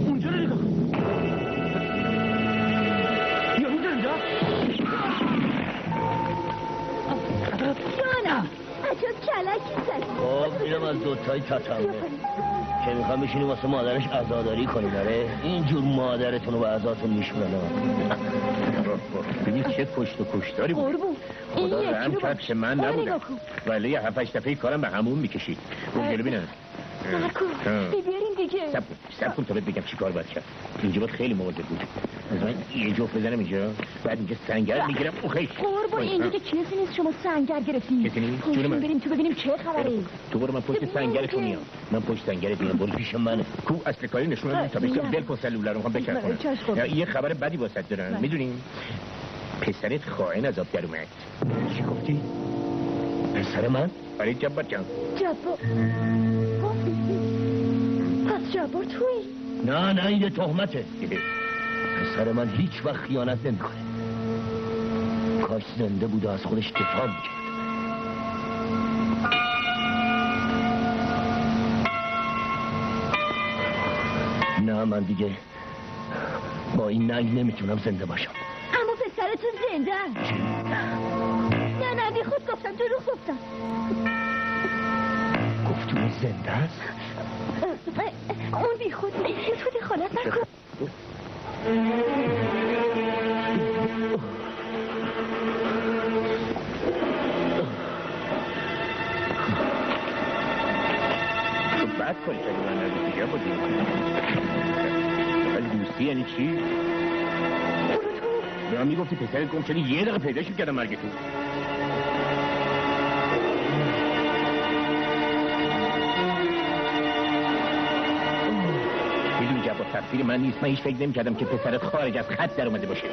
اونجا رو نگاه یا اونجا اینجا جانم عجب کلکی زد. خب اینم از 2 تای تتمه که میخوام بشینیم واسه مادرش عزاداری کنیم. داره اینجور مادرتون رو به عزاتون میشونن. ببین چه کشت و کشتاری بود. خدا رحم کرد که من نبودم ولی 7-8 دفعه کارم به همون میکشید. اون جلو بینم نکن بیاریم دیگه. سب کن تا بهت بگم چی کار باید کرد. اینجا باید خیلی مواظب بود. از من یه جفت بزنم اینجا بعد اینجا سنگر میگیرم. اوخی قربان این دیگه چیزی نیست شما سنگر گرفتین. کسی نیست؟ جون من بریم تو ببینیم چه خبره. تو برو من پشت سنگرت میام. من پشت سنگرت میام. برو پیش من. کو اصل کاری نشون میدم تا بشه دل کن سلولر رو میخوام بچرخونم. یه خبر بدی واسط دارم. میدونین پسرت خائن از آب در اومد. چی گفتی؟ پسر من؟ آره جبار جان. جبار پس جبار توی؟ نه این تهمته. پسر من هیچ وقت خیانت نمیکنه. کاش زنده بود و از خودش دفاع میکرد. نه من دیگه با این ننگ نمیتونم زنده باشم. اما پسرتون زنده است. نه بی خود گفتم دروغ گفتم. گفتون زنده است؟ اون بی خودی خالت نکن. بعد کاری که من نزدیک دیگه بودی ولی دوستی یعنی چی؟ به من میگفتی پسرت گم شدی یه دقیقه پیداش کردم مرگ تو میدونی که با تقصیر من نیست. من هیچ فکر نمی کردم که پسرت خارج از خط در اومده باشه.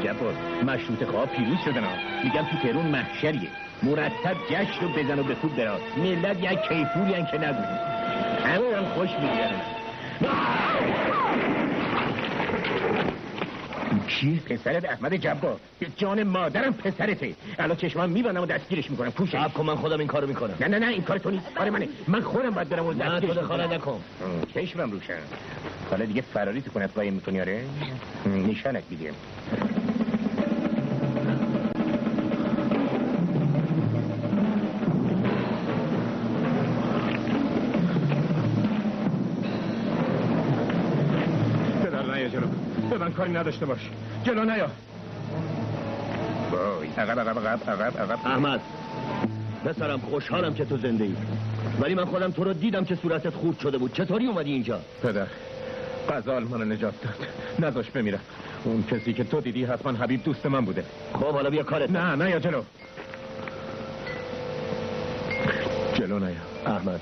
جبار مشروط خواه پیروز شدن ها. میگم تو تهرون محشریه مرتب جشن رو بزن و به خود براز ملت یک کیفولی هن که ندونی همه هم خوش میگرن. چی؟ پسرت احمد جبار به جان مادرم پسرته. الان چشمم میبندم و دستگیرش میکنم. پوشش صبر کن من خودم این کارو میکنم. نه این کار تو نیست کار منه. من خودم باید برم اون دستگیرش کنم. نه تو نکن. چشمم روشن. حالا دیگه فراری تو کنت قایم میکنی آره؟ نشانت میدیم. به من کاری نداشته باش. جلو نیا. وای عقب. احمد پسرم خوشحالم که تو زنده ای ولی من خودم تو رو دیدم که صورتت خورد شده بود. چطوری اومدی اینجا؟ پدر غزال منو نجات داد نذاش بمیرم. اون کسی که تو دیدی حتما حبیب دوست من بوده. خب حالا بیا کارت. نه یا جلو نیا. احمد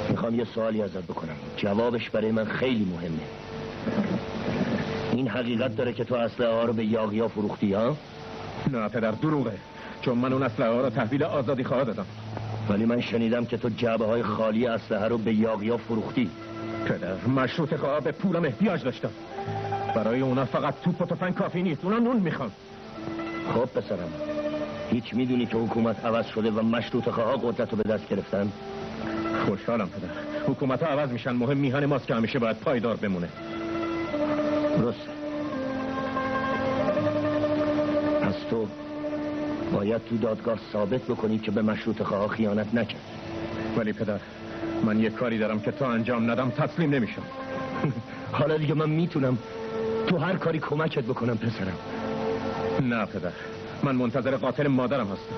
میخوام یه سوالی ازت بکنم جوابش برای من خیلی مهمه. این حقیقت داره که تو اسلحه ها رو به یاغی‌ها فروختی ها؟ نه پدر دروغه چون من اون اسلحه ها رو تحویل آزادی خواه دادم. ولی من شنیدم که تو جعبه های خالی اسلحه رو به یاغی‌ها فروختی. پدر مشروط خواه به پولم احتیاج داشتم. برای اونا فقط توپ و تفنگ کافی نیست. اونا نون میخوان. خب پسرم هیچ میدونی که حکومت عوض شده و مشروط خواه قدرت رو به دست گرفتن؟ خوشحالم پدر. حکومت ها عوض میشن مهم میهن ماست که همیشه باید پایدار بمونه. درسته. پس تو باید تو دادگاه ثابت بکنی که به مشروط خواه خیانت نکرد. ولی پدر من یه کاری دارم که تا انجام ندم تسلیم نمیشم. حالا دیگه من میتونم تو هر کاری کمکت بکنم پسرم. نه پدر من منتظر قاتل مادرم هستم.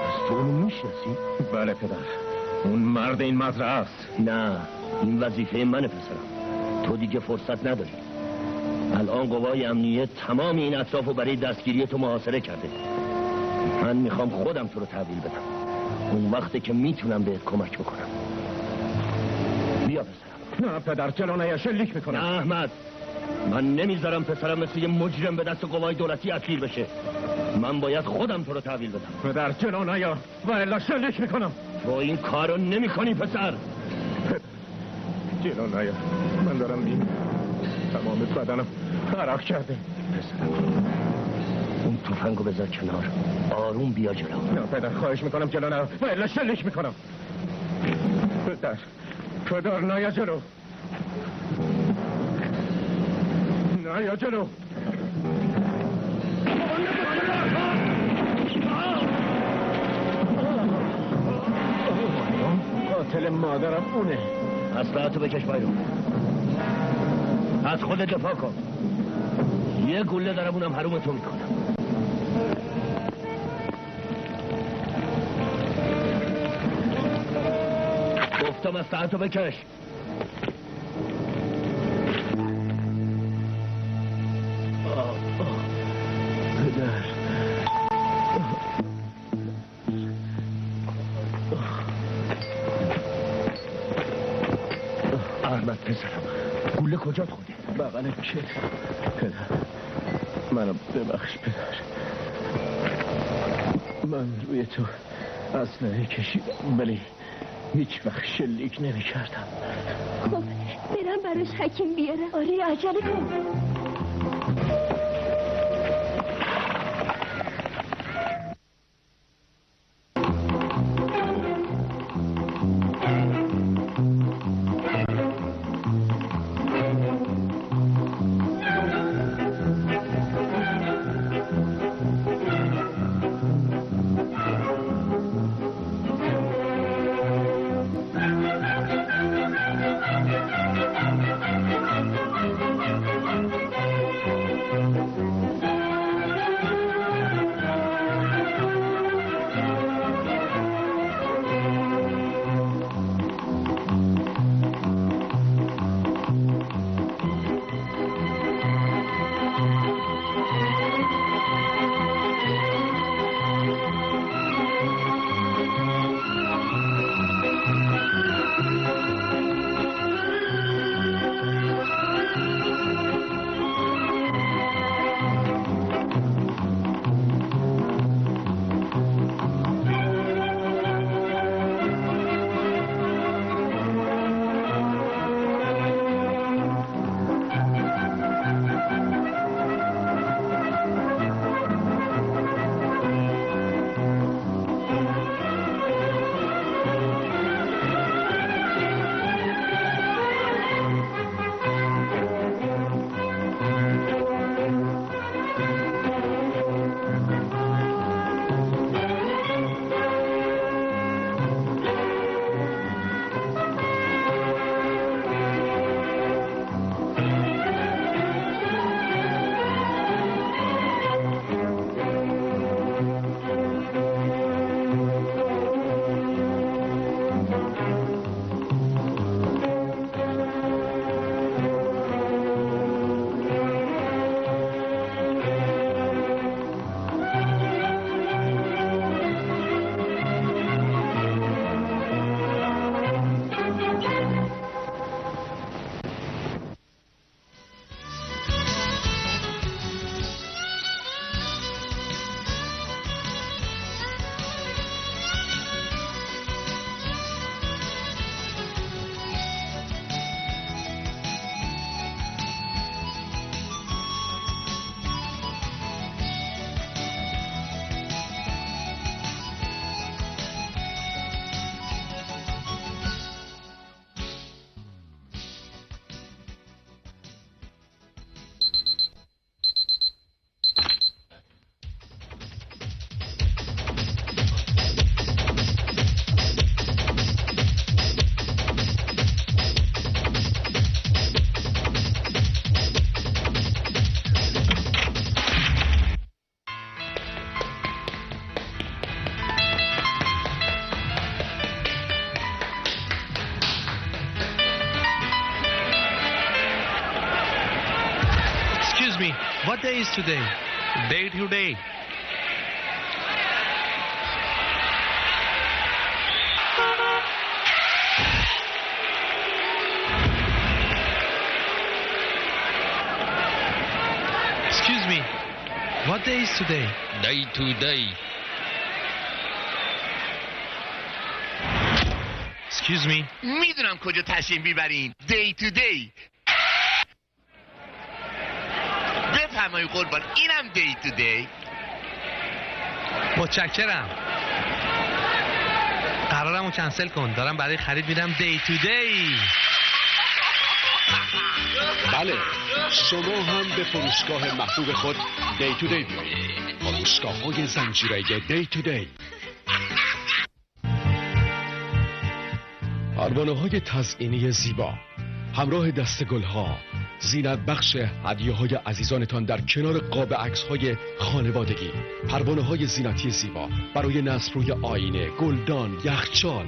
پس تو اونو میشناسی؟ بله پدر اون مرد این مزرعه است. نه این وظیفه منه پسرم. تو دیگه فرصت نداری. الان قوای امنیه تمام این اطرافو برای دستگیری تو محاصره کرده. من میخوام خودم تو رو تحویل بدم. اون وقته که میتونم بهت کمک بکنم. بیا پسرم. نه پدر جلو نیا شلیک میکنم. نه احمد من نمیذارم پسرم مثل یه مجرم به دست قوای دولتی اسیر بشه. من باید خودم تو رو تحویل بدم. پدر جلو نیا و الا شلیک میکنم. تو این کارو نمیکنی پسر. جلو نیا من دارم تمام بدنم عرق کرده. پسرم اون تفنگو بذار کنار آروم بیا جلو. نه پدر خواهش میکنم جلو نیا و الا شلیک میکنم. پدر نیا جلو. نیا جلو. قاتل مادرم اونه. اسلحه‌تو بکش پایین. از خودت دفاع کن. یه گوله دارم اونم حرومتو میکنم. گفتم اسلحه‌تو بکش. پدر احمد پسرم گوله کجات خودی؟ بغل چه؟ پدر منو ببخش پدر. من روی تو اسلحه کشیدم ولی هیچ وقت شلیک نمی کردم. خب برم براش حکیم بیاره. آره عجله کن. Excuse me, what day is today? Day today. Excuse me, what day is today? Day to day. Excuse me. میدونم کجا تشریف میبرین. Day to day. بفرمایید قربان، اینم day to day. متشکرم. قرارمو کنسل کن، دارم برای خرید میرم day to day. بله، شما هم به فروشگاه محبوب خود دی تو دی بیایید. فروشگاه‌های زنجیره‌ای دی تو دی. پروانه‌های تزئینی زیبا همراه دسته‌گل‌ها، زینت بخش هدیه‌های عزیزانتان در کنار قاب عکس‌های خانوادگی. پروانه‌های زینتی زیبا برای نصب روی آینه، گلدان، یخچال.